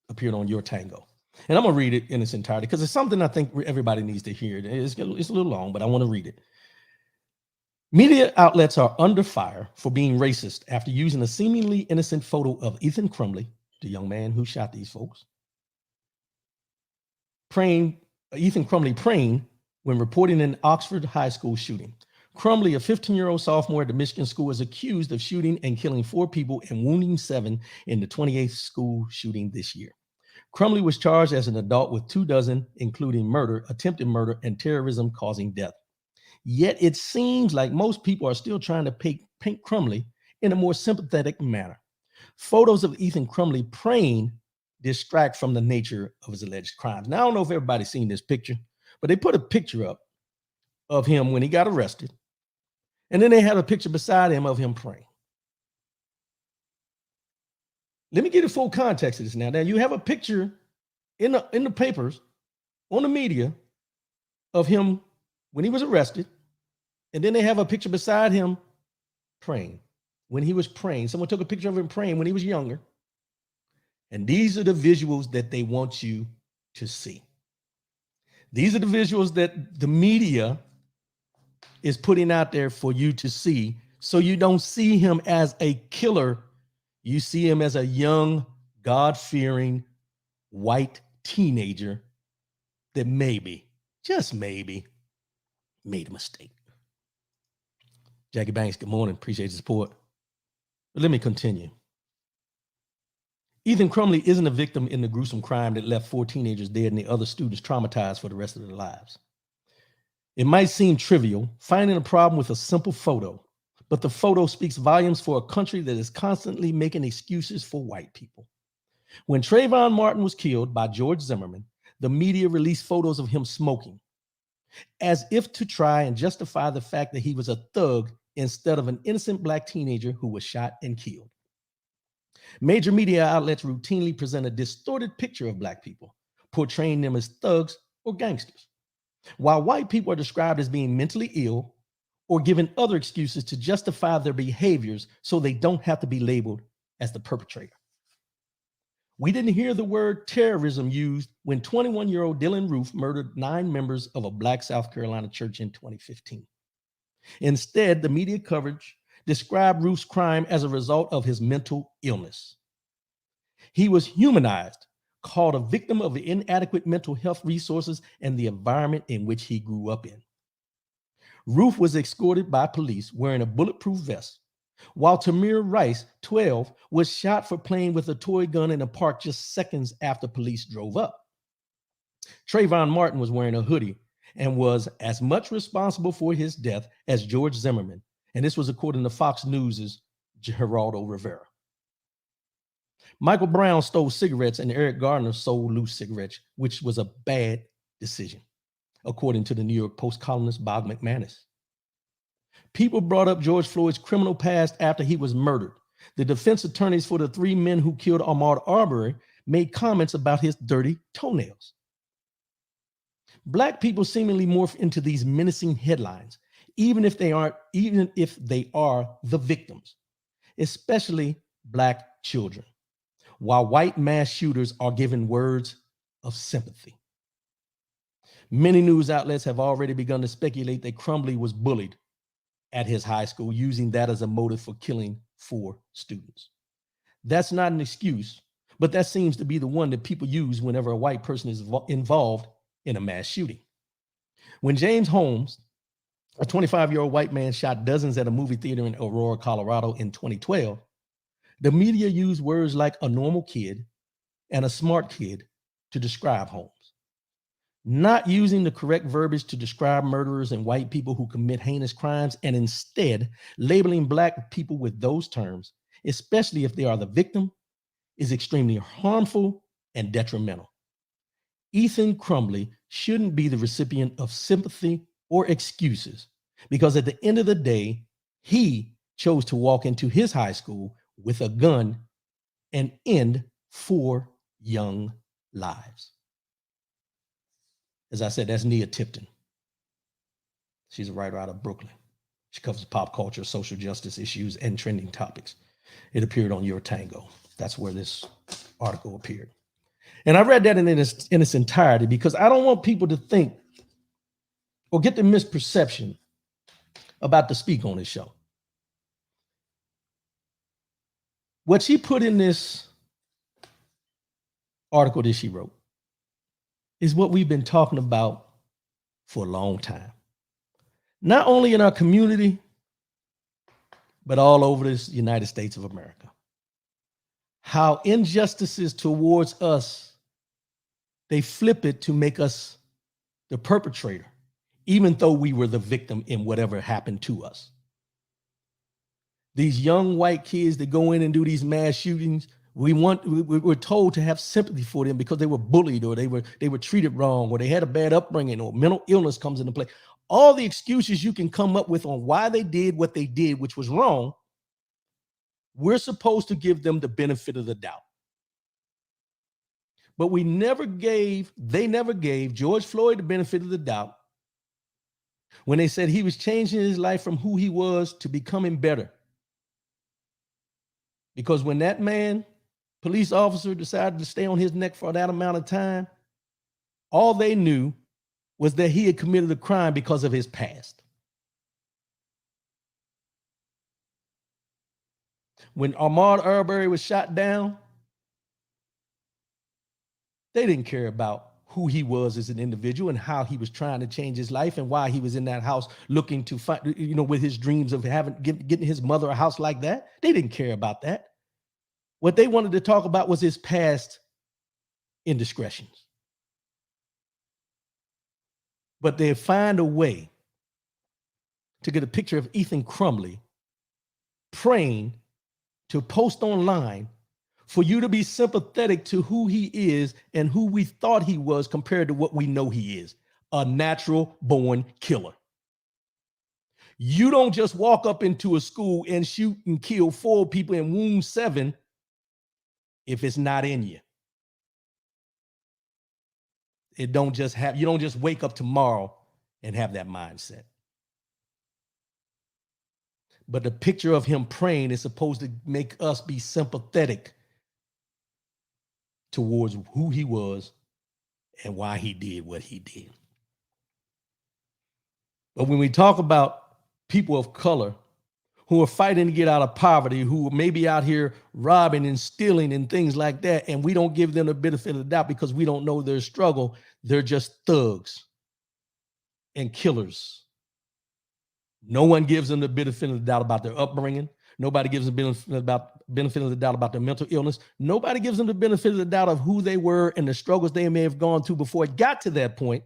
appeared on Your Tango. And I'm going to read it in its entirety because it's something I think everybody needs to hear. It's a little long, but I want to read it. Media outlets are under fire for being racist after using a seemingly innocent photo of Ethan Crumbley, the young man who shot these folks, Ethan Crumbley praying when reporting an Oxford high school shooting. Crumbley, a 15-year-old sophomore at the Michigan school, is accused of shooting and killing 4 people and wounding 7 in the 28th school shooting this year. Crumley was charged as an adult with 24, including murder, attempted murder, and terrorism causing death. Yet it seems like most people are still trying to paint Crumley in a more sympathetic manner. Photos of Ethan Crumley praying distract from the nature of his alleged crimes. Now, I don't know if everybody's seen this picture, but they put a picture up of him when he got arrested. And then they had a picture beside him of him praying. Let me get the full context of this now. Now, you have a picture in the papers, on the media, of him when he was arrested. And then they have a picture beside him praying. When he was praying, someone took a picture of him praying when he was younger. And these are the visuals that they want you to see. These are the visuals that the media is putting out there for you to see. So you don't see him as a killer. You see him as a young, God-fearing, white teenager that maybe, just maybe, made a mistake. Jackie Banks, good morning. Appreciate the support. But let me continue. Ethan Crumley isn't a victim in the gruesome crime that left 4 teenagers dead and the other students traumatized for the rest of their lives. It might seem trivial, finding a problem with a simple photo, but the photo speaks volumes for a country that is constantly making excuses for white people. When Trayvon Martin was killed by George Zimmerman, the media released photos of him smoking, as if to try and justify the fact that he was a thug instead of an innocent black teenager who was shot and killed. Major media outlets routinely present a distorted picture of black people, portraying them as thugs or gangsters, while white people are described as being mentally ill or given other excuses to justify their behaviors so they don't have to be labeled as the perpetrator. We didn't hear the word terrorism used when 21-year-old Dylan Roof murdered 9 members of a black South Carolina church in 2015. Instead, the media coverage described Roof's crime as a result of his mental illness. He was humanized, called a victim of inadequate mental health resources and the environment in which he grew up in. Roof was escorted by police wearing a bulletproof vest, while Tamir Rice, 12, was shot for playing with a toy gun in a park just seconds after police drove up. Trayvon Martin was wearing a hoodie and was as much responsible for his death as George Zimmerman, and this was according to Fox News' Geraldo Rivera. Michael Brown stole cigarettes and Eric Gardner sold loose cigarettes, which was a bad decision, according to the New York Post columnist Bob McManus. People brought up George Floyd's criminal past after he was murdered. The defense attorneys for the 3 men who killed Ahmaud Arbery made comments about his dirty toenails. Black people seemingly morph into these menacing headlines, even if they are the victims, especially black children, while white mass shooters are given words of sympathy. Many news outlets have already begun to speculate that Crumley was bullied at his high school, using that as a motive for killing 4 students. That's not an excuse, but that seems to be the one that people use whenever a white person is involved in a mass shooting. When James Holmes, a 25-year-old white man, shot dozens at a movie theater in Aurora, Colorado in 2012, the media used words like a normal kid and a smart kid to describe Holmes. Not using the correct verbiage to describe murderers and white people who commit heinous crimes, and instead labeling black people with those terms, especially if they are the victim, is extremely harmful and detrimental. Ethan Crumley shouldn't be the recipient of sympathy or excuses, because at the end of the day, he chose to walk into his high school with a gun and end 4 young lives. As I said, that's Nia Tipton. She's a writer out of Brooklyn. She covers pop culture, social justice issues, and trending topics. It appeared on Your Tango. That's where this article appeared. And I read that in its entirety because I don't want people to think or get the misperception about to speak on this show. What she put in this article that she wrote is what we've been talking about for a long time. Not only in our community, but all over this United States of America. How injustices towards us They flip it to make us the perpetrator, even though we were the victim in whatever happened to us. These young white kids that go in and do these mass shootings, we're told to have sympathy for them because they were bullied or they were treated wrong or they had a bad upbringing or mental illness comes into play. All the excuses you can come up with on why they did what they did, which was wrong, we're supposed to give them the benefit of the doubt. But they never gave George Floyd the benefit of the doubt when they said he was changing his life from who he was to becoming better. Because when that man, police officer, decided to stay on his neck for that amount of time, all they knew was that he had committed a crime because of his past. When Ahmaud Arbery was shot down, they didn't care about who he was as an individual and how he was trying to change his life and why he was in that house looking to find, with his dreams of getting his mother a house like that. They didn't care about that. What they wanted to talk about was his past indiscretions. But they find a way to get a picture of Ethan Crumbley praying to post online for you to be sympathetic to who he is and who we thought he was compared to what we know he is, a natural born killer. You don't just walk up into a school and shoot and kill 4 people and wound 7 if it's not in you. You don't just wake up tomorrow and have that mindset. But the picture of him praying is supposed to make us be sympathetic towards who he was and why he did what he did. But when we talk about people of color who are fighting to get out of poverty, who may be out here robbing and stealing and things like that, and we don't give them the benefit of the doubt because we don't know their struggle, they're just thugs and killers. No one gives them the benefit of the doubt about their upbringing. Nobody gives them the benefit of the doubt about their mental illness. Nobody gives them the benefit of the doubt of who they were and the struggles they may have gone through before it got to that point.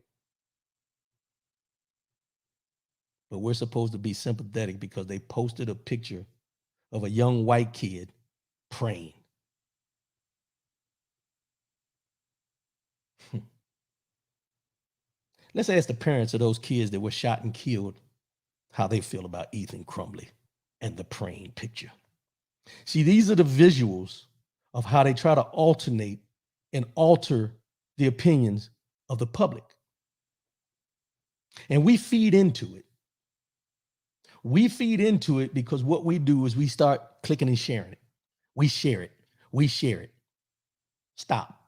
But we're supposed to be sympathetic because they posted a picture of a young white kid praying. Let's ask the parents of those kids that were shot and killed how they feel about Ethan Crumbley and the praying picture. See, these are the visuals of how they try to alternate and alter the opinions of the public. And we feed into it. We feed into it because what we do is we start clicking and sharing it. We share it. We share it. Stop.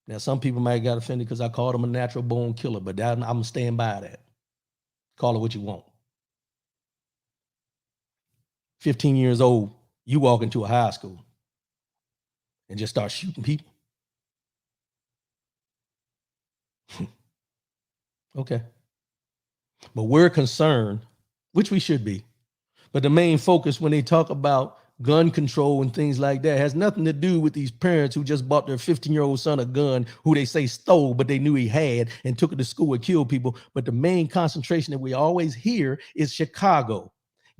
Now, some people might have got offended because I called him a natural born killer, but I'm staying by that. Call it what you want. 15 years old, you walk into a high school and just start shooting people. Okay. But we're concerned, which we should be, but the main focus when they talk about gun control and things like that has nothing to do with these parents who just bought their 15-year-old son a gun who they say stole, but they knew he had and took it to school and killed people. But the main concentration that we always hear is Chicago,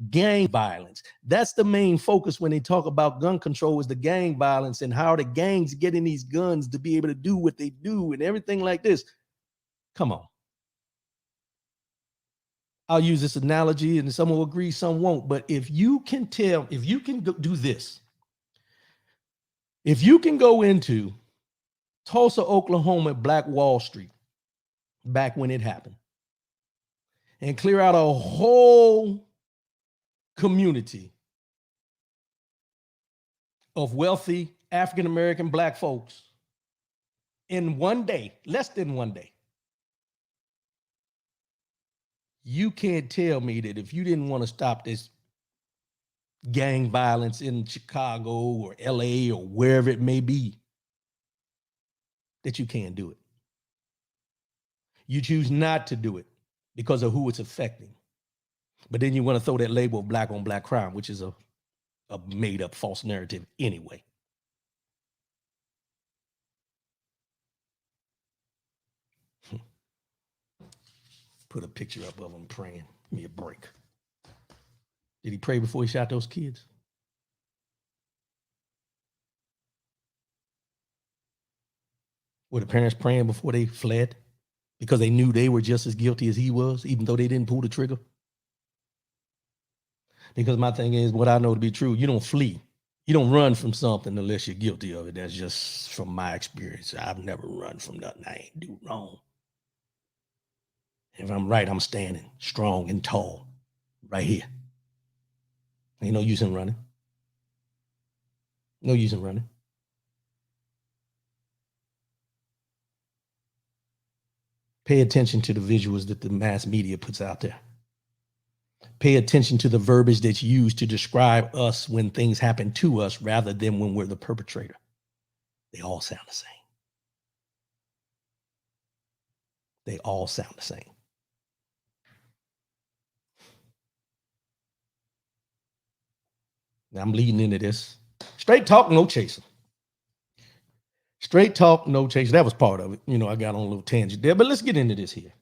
gang violence. That's the main focus when they talk about gun control, is the gang violence and how the gangs getting these guns to be able to do what they do and everything like this. Come on. I'll use this analogy and some will agree, some won't. But if you can do this, if you can go into Tulsa, Oklahoma, Black Wall Street, back when it happened, and clear out a whole community of wealthy African-American Black folks in one day, less than one day, you can't tell me that if you didn't want to stop this gang violence in Chicago or LA or wherever it may be, that you can't do it. You choose not to do it because of who it's affecting. But then you want to throw that label of black on black crime, which is a made up false narrative anyway. put a picture up of him praying. Give me a break. Did he pray before he shot those kids? Were the parents praying before they fled because they knew they were just as guilty as he was, even though they didn't pull the trigger? Because my thing is, what I know to be true, you don't flee. You don't run from something unless you're guilty of it. That's just from my experience. I've never run from nothing I ain't do wrong. If I'm right, I'm standing strong and tall right here. Ain't no use in running. No use in running. Pay attention to the visuals that the mass media puts out there. Pay attention to the verbiage that's used to describe us when things happen to us rather than when we're the perpetrator. They all sound the same. They all sound the same. Now I'm leading into this. Straight talk, no chaser. Straight talk, no chaser. That was part of it. You know, I got on a little tangent there, but let's get into this here.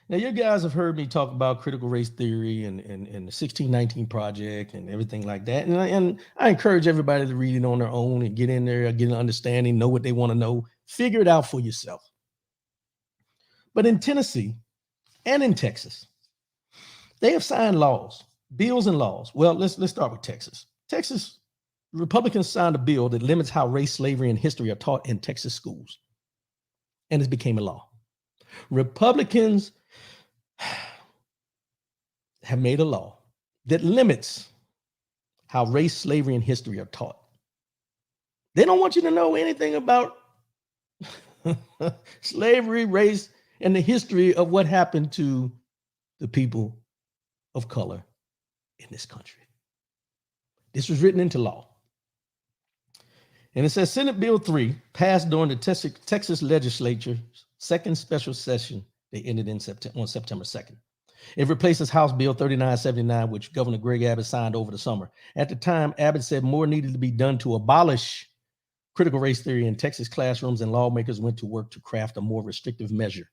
Now, you guys have heard me talk about critical race theory and the 1619 Project and everything like that. And I encourage everybody to read it on their own and get in there, get an understanding, know what they want to know, figure it out for yourself. But in Tennessee and in Texas, they have signed laws, bills and laws. Well, let's start with Texas. Texas, Republicans signed a bill that limits how race, slavery, and history are taught in Texas schools. And it became a law. Republicans have made a law that limits how race, slavery, and history are taught. They don't want you to know anything about slavery, race, and the history of what happened to the people of color in this country. This was written into law. And it says Senate Bill 3 passed during the Texas legislature's second special session. They ended on September 2nd. It replaces House Bill 3979, which Governor Greg Abbott signed over the summer. At the time, Abbott said more needed to be done to abolish critical race theory in Texas classrooms, and lawmakers went to work to craft a more restrictive measure.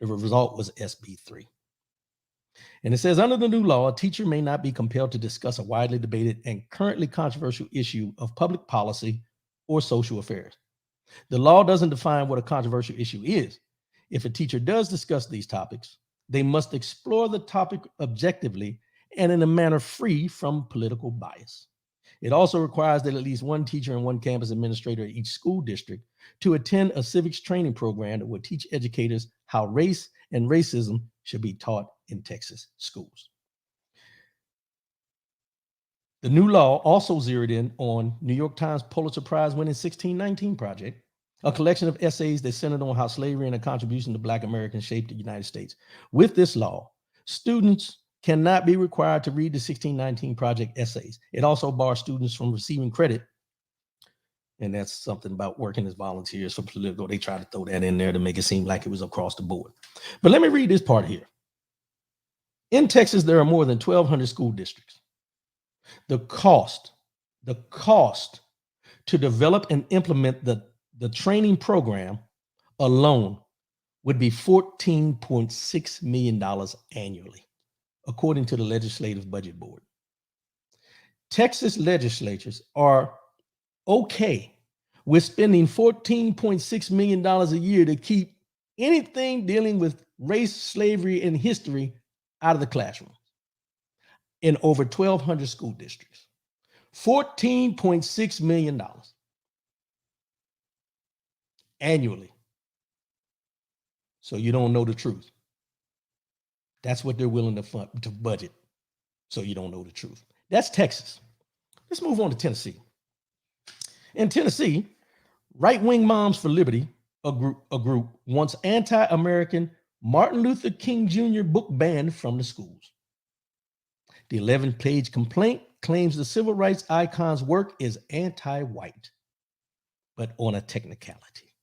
The result was SB 3. And it says, under the new law, a teacher may not be compelled to discuss a widely debated and currently controversial issue of public policy or social affairs. The law doesn't define what a controversial issue is. If a teacher does discuss these topics, they must explore the topic objectively and in a manner free from political bias. It also requires that at least one teacher and one campus administrator at each school district to attend a civics training program that will teach educators how race and racism should be taught in Texas schools. The new law also zeroed in on New York Times Pulitzer Prize winning 1619 Project, a collection of essays that centered on how slavery and a contribution to Black Americans shaped the United States. With this law, students cannot be required to read the 1619 Project essays. It also bars students from receiving credit. And that's something about working as volunteers for Politico. They try to throw that in there to make it seem like it was across the board. But let me read this part here. In Texas, there are more than 1,200 school districts. The cost to develop and implement the training program alone would be $14.6 million annually, according to the Legislative Budget Board. Texas legislatures are okay with spending $14.6 million a year to keep anything dealing with race, slavery, and history out of the classroom in over 1,200 school districts. $14.6 million annually. So you don't know the truth. That's what they're willing to budget. So you don't know the truth. That's Texas. Let's move on to Tennessee. In Tennessee, Right-Wing Moms for Liberty, a group wants anti-American Martin Luther King Jr. book banned from the schools. The 11-page complaint claims the civil rights icon's work is anti-white, but on a technicality.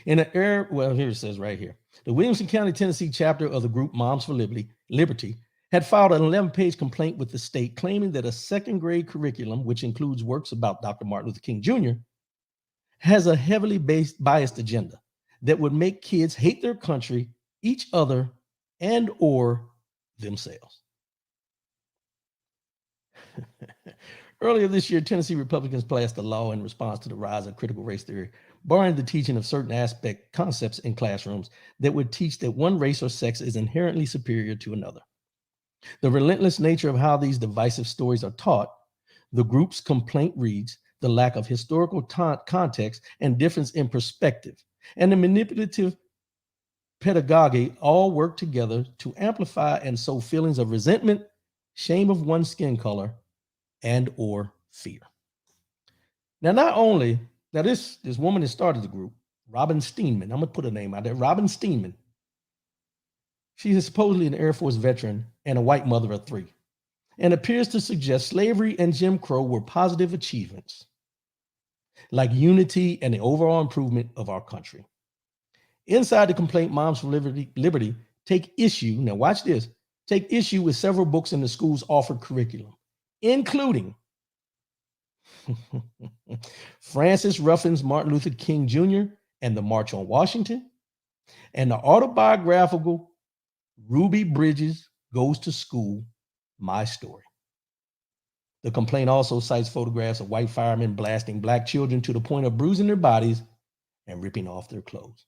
In an era, well, here it says right here, the Williamson County, Tennessee chapter of the group Moms for Liberty had filed an 11-page complaint with the state claiming that a second-grade curriculum, which includes works about Dr. Martin Luther King Jr., has a heavily biased agenda that would make kids hate their country each other and or themselves. Earlier this year, Tennessee Republicans passed a law in response to the rise of critical race theory, barring the teaching of certain concepts in classrooms that would teach that one race or sex is inherently superior to another. The relentless nature of how these divisive stories are taught, the group's complaint reads, the lack of historical context and difference in perspective, and the manipulative pedagogy all work together to amplify and sow feelings of resentment, shame of one's skin color, and or fear. Now, not only, now this woman that started the group, Robin Steenman, I'm gonna put her name out there, Robin Steenman. She is supposedly an Air Force veteran and a white mother of 3, and appears to suggest slavery and Jim Crow were positive achievements, like unity and the overall improvement of our country. Inside the complaint, Moms for Liberty take issue, now watch this, take issue with several books in the school's offered curriculum, including Francis Ruffin's Martin Luther King Jr. and the March on Washington, and the autobiographical Ruby Bridges Goes to School, My Story. The complaint also cites photographs of white firemen blasting Black children to the point of bruising their bodies and ripping off their clothes.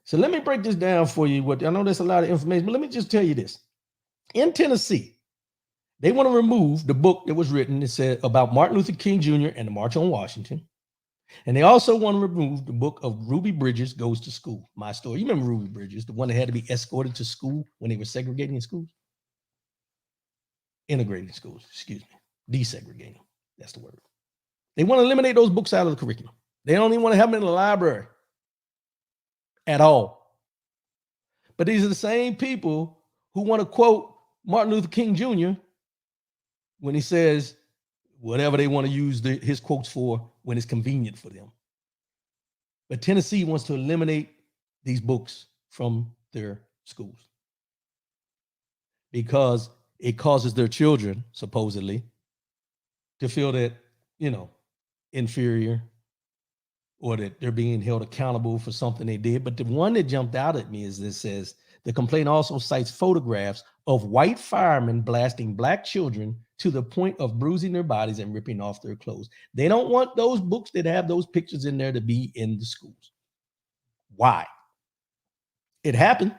So let me break this down for you. I know there's a lot of information, but let me just tell you this. In Tennessee, they want to remove the book that was written that said about Martin Luther King Jr. and the March on Washington. And they also want to remove the book of Ruby Bridges Goes to School, My Story. You remember Ruby Bridges, the one that had to be escorted to school when they were segregating schools? Integrating schools, excuse me. Desegregating, that's the word. They want to eliminate those books out of the curriculum. They don't even want to have them in the library at all. But these are the same people who want to quote Martin Luther King Jr. when he says whatever they want to use his quotes for when it's convenient for them. But Tennessee wants to eliminate these books from their schools because it causes their children, supposedly, to feel that, inferior or that they're being held accountable for something they did. But the one that jumped out at me is this says, the complaint also cites photographs of white firemen blasting Black children to the point of bruising their bodies and ripping off their clothes. They don't want those books that have those pictures in there to be in the schools. Why? It happened.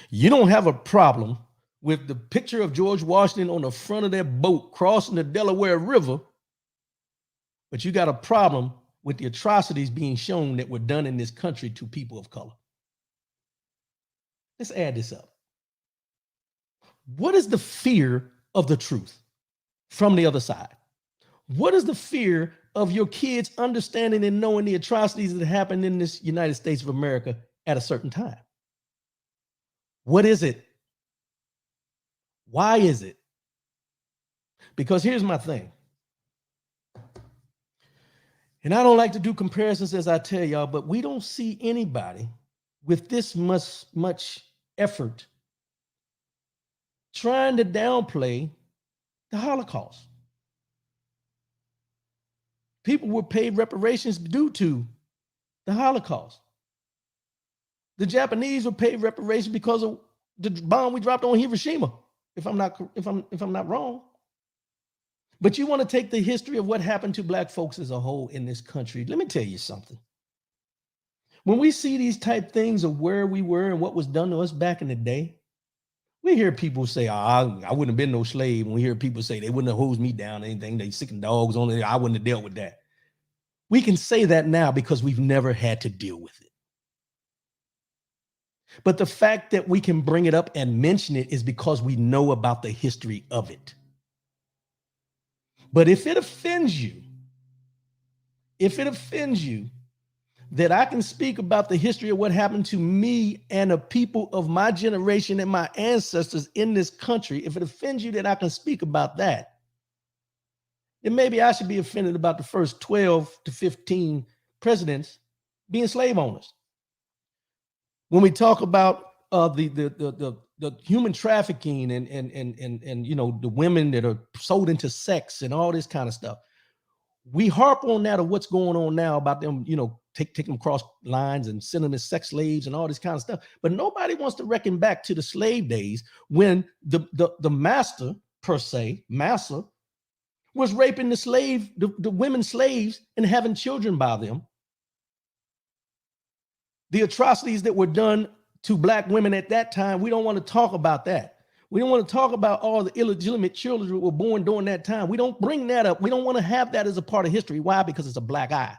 You don't have a problem with the picture of George Washington on the front of that boat crossing the Delaware River, but you got a problem with the atrocities being shown that were done in this country to people of color. Let's add this up. What is the fear of the truth from the other side? What is the fear of your kids understanding and knowing the atrocities that happened in this United States of America at a certain time? What is it? Why is it? Because here's my thing. And I don't like to do comparisons, as I tell y'all, but we don't see anybody with this much effort trying to downplay the Holocaust. People were paid reparations due to the Holocaust. The Japanese were paid reparations because of the bomb we dropped on Hiroshima, if I'm not wrong. But you want to take the history of what happened to Black folks as a whole in this country. Let me tell you something. When we see these type things of where we were and what was done to us back in the day, we hear people say, I wouldn't have been no slave. And we hear people say they wouldn't have hosed me down or anything. They sicking dogs on it. I wouldn't have dealt with that. We can say that now because we've never had to deal with it. But the fact that we can bring it up and mention it is because we know about the history of it. But if it offends you that I can speak about the history of what happened to me and the people of my generation and my ancestors in this country, if it offends you that I can speak about that, then maybe I should be offended about the first 12 to 15 presidents being slave owners. When we talk about the human trafficking and the women that are sold into sex and all this kind of stuff, we harp on that of what's going on now about them, take them across lines and send them as sex slaves and all this kind of stuff. But nobody wants to reckon back to the slave days when the master, per se, massa, was raping the women slaves and having children by them. The atrocities that were done to black women at that time, we don't want to talk about that. We don't want to talk about all the illegitimate children that were born during that time. We don't bring that up. We don't want to have that as a part of history. Why? Because it's a black eye.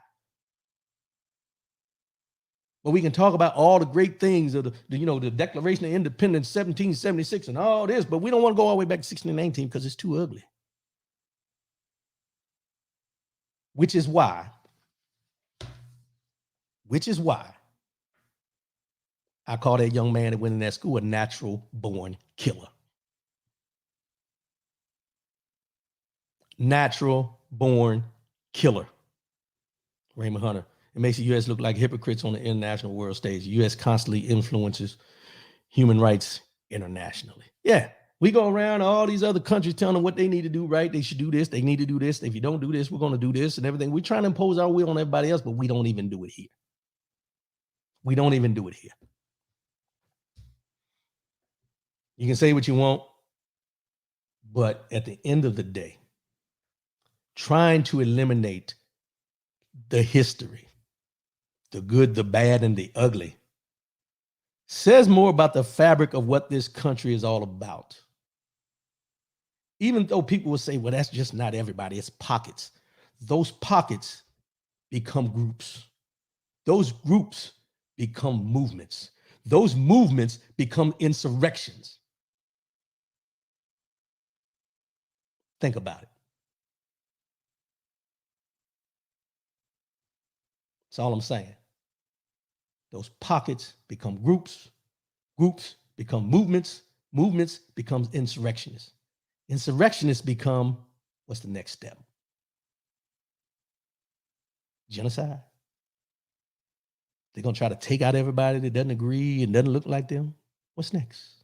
But we can talk about all the great things of the Declaration of Independence, 1776 and all this, but we don't want to go all the way back to 1619 because it's too ugly. Which is why I call that young man that went in that school a natural born killer. Natural born killer. Raymond Hunter. It makes the U.S. look like hypocrites on the international world stage. The U.S. constantly influences human rights internationally. Yeah, we go around all these other countries telling them what they need to do right. They should do this. They need to do this. If you don't do this, we're going to do this and everything. We're trying to impose our will on everybody else, but we don't even do it here. We don't even do it here. You can say what you want, but at the end of the day, trying to eliminate the history, the good, the bad, and the ugly, says more about the fabric of what this country is all about. Even though people will say, well, that's just not everybody, it's pockets. Those pockets become groups. Those groups become movements. Those movements become insurrections. Think about it. That's all I'm saying. Those pockets become groups. Groups become movements. Movements becomes insurrectionists. Insurrectionists become, what's the next step? Genocide. They're going to try to take out everybody that doesn't agree and doesn't look like them. What's next?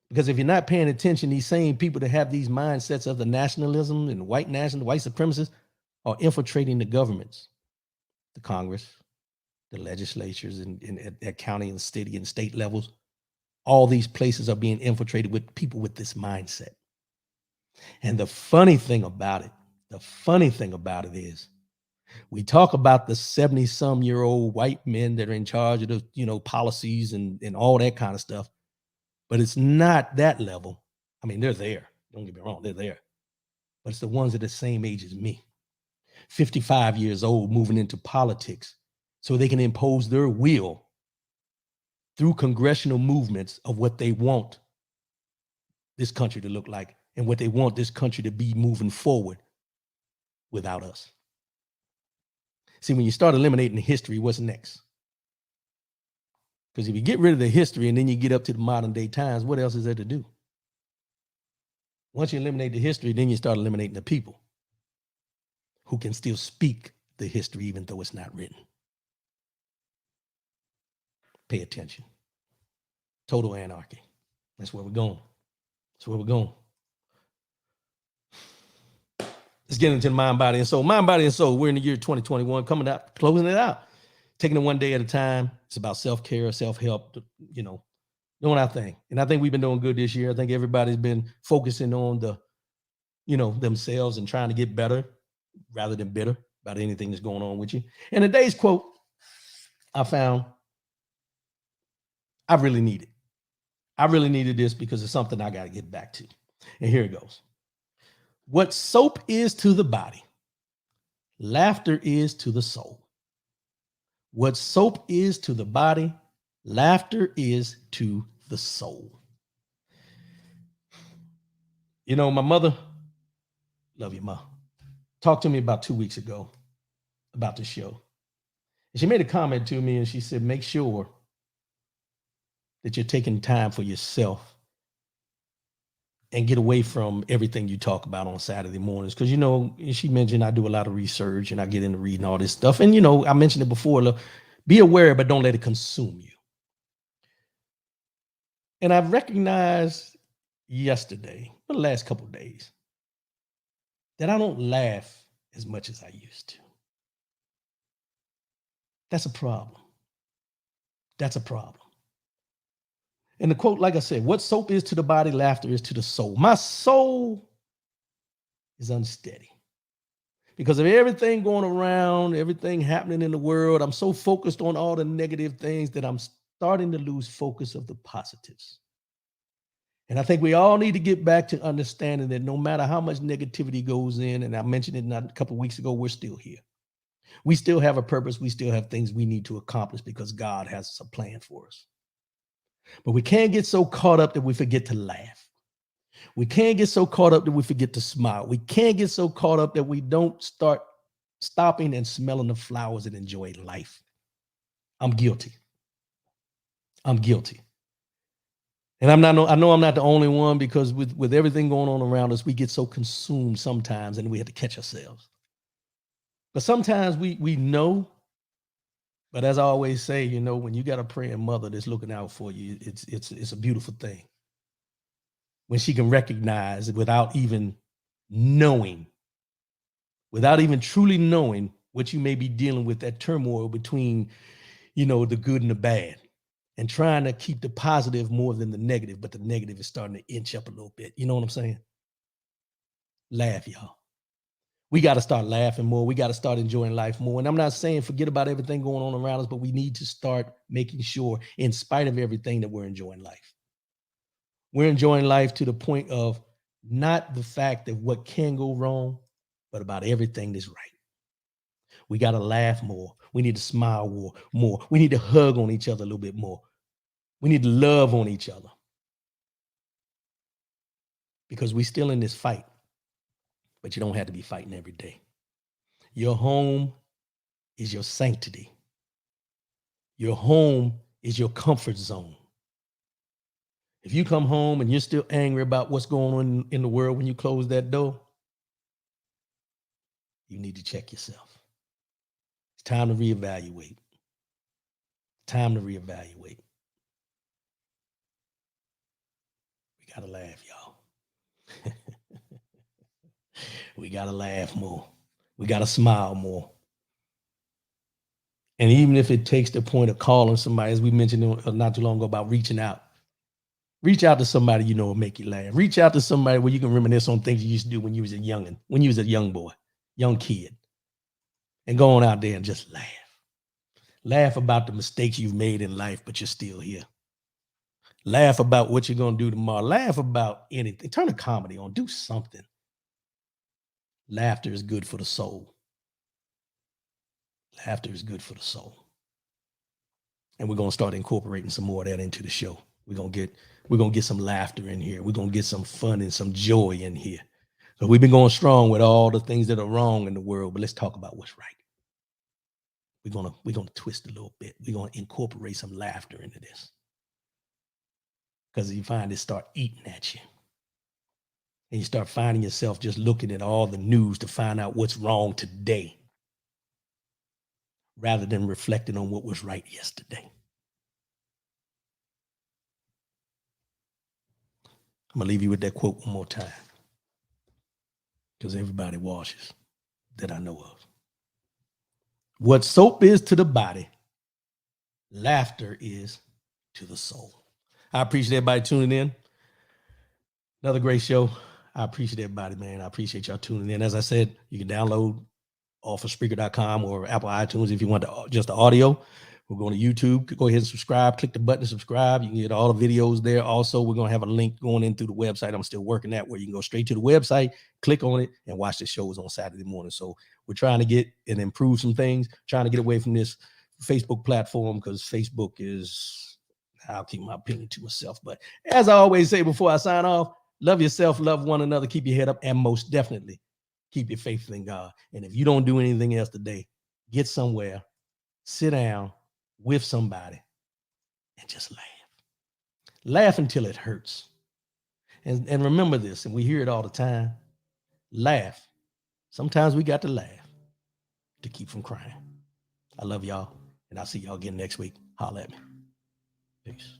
Because if you're not paying attention, these same people that have these mindsets of the nationalism and white supremacists are infiltrating the governments, the Congress, the legislatures, and at county and city and state levels. All these places are being infiltrated with people with this mindset. And the funny thing about it is, we talk about the 70-some-year-old white men that are in charge of the, policies and all that kind of stuff. But it's not that level. I mean, they're there. Don't get me wrong, they're there. But it's the ones that are the same age as me, 55 years old, moving into politics so they can impose their will through congressional movements of what they want this country to look like and what they want this country to be moving forward without us. See, when you start eliminating the history, what's next? Because if you get rid of the history and then you get up to the modern day times, what else is there to do? Once you eliminate the history, then you start eliminating the people who can still speak the history even though it's not written. Pay attention. Total anarchy. That's where we're going. That's where we're going. Let's get into the mind, body, and soul. Mind, body, and soul. We're in the year 2021, coming out, closing it out, taking it one day at a time. It's about self-care, self-help, doing our thing. And I think we've been doing good this year. I think everybody's been focusing on themselves and trying to get better rather than bitter about anything that's going on with you. And today's quote I found I really needed. I really needed this because it's something I got to get back to. And here it goes. What soap is to the body, laughter is to the soul. What soap is to the body, laughter is to the soul. My mother, love you, Ma, talked to me about 2 weeks ago about the show. And she made a comment to me and she said, make sure that you're taking time for yourself and get away from everything you talk about on Saturday mornings. Because, she mentioned I do a lot of research and I get into reading all this stuff. And, I mentioned it before, look, be aware, but don't let it consume you. And I've recognized yesterday, for the last couple of days, that I don't laugh as much as I used to. That's a problem. That's a problem. And the quote, like I said, what soap is to the body, laughter is to the soul. My soul is unsteady because of everything going around, everything happening in the world. I'm so focused on all the negative things that I'm starting to lose focus of the positives. And I think we all need to get back to understanding that no matter how much negativity goes in, and I mentioned it a couple of weeks ago, we're still here. We still have a purpose. We still have things we need to accomplish because God has a plan for us. But we can't get so caught up that we forget to laugh. We can't get so caught up that we forget to smile. We can't get so caught up that we don't start stopping and smelling the flowers and enjoying life. I'm guilty. I'm guilty. And I know I'm not the only one, because with everything going on around us, we get so consumed sometimes and we have to catch ourselves. But sometimes we know, but as I always say, when you got a praying mother that's looking out for you, it's a beautiful thing. When she can recognize without even knowing, without even truly knowing what you may be dealing with, that turmoil between, the good and the bad, and trying to keep the positive more than the negative, but the negative is starting to inch up a little bit. You know what I'm saying? Laugh, y'all. We got to start laughing more. We got to start enjoying life more. And I'm not saying forget about everything going on around us, but we need to start making sure, in spite of everything, that we're enjoying life. We're enjoying life to the point of not the fact that what can go wrong, but about everything that's right. We got to laugh more. We need to smile more. We need to hug on each other a little bit more. We need to love on each other, because we're still in this fight, but you don't have to be fighting every day. Your home is your sanctity. Your home is your comfort zone. If you come home and you're still angry about what's going on in the world when you close that door, you need to check yourself. It's time to reevaluate. Time to reevaluate. We got to laugh, y'all. We got to laugh more. We got to smile more. And even if it takes the point of calling somebody, as we mentioned not too long ago about reaching out, reach out to somebody will make you laugh. Reach out to somebody where you can reminisce on things you used to do when you was a youngin', when you was a young boy, young kid, and go on out there and just laugh. Laugh about the mistakes you've made in life, but you're still here. Laugh about what you're going to do tomorrow. Laugh about anything. Turn a comedy on. Do something. Laughter is good for the soul. Laughter is good for the soul. And we're going to start incorporating some more of that into the show. We're going to get some laughter in here. We're going to get some fun and some joy in here. So we've been going strong with all the things that are wrong in the world, but let's talk about what's right. We're gonna twist a little bit. We're gonna incorporate some laughter into this, because you find it start eating at you, and you start finding yourself just looking at all the news to find out what's wrong today, rather than reflecting on what was right yesterday. I'm gonna leave you with that quote one more time, because everybody washes that I know of. What soap is to the body, laughter is to the soul. I appreciate everybody tuning in. Another great show. I appreciate everybody, man. I appreciate y'all tuning in. As I said, you can download off of Spreaker.com or Apple iTunes if you want just the audio. We're going to YouTube. Go ahead and subscribe. Click the button to subscribe. You can get all the videos there. Also, we're going to have a link going in through the website. I'm still working that, where you can go straight to the website, click on it, and watch the shows on Saturday morning. So we're trying to get and improve some things, trying to get away from this Facebook platform, because Facebook is, I'll keep my opinion to myself. But as I always say before I sign off, love yourself, love one another, keep your head up, and most definitely keep your faith in God. And if you don't do anything else today, get somewhere, sit down with somebody, and just laugh. Laugh until it hurts. And remember this, and we hear it all the time, laugh. Sometimes we got to laugh to keep from crying. I love y'all, and I'll see y'all again next week. Holla at me. Peace.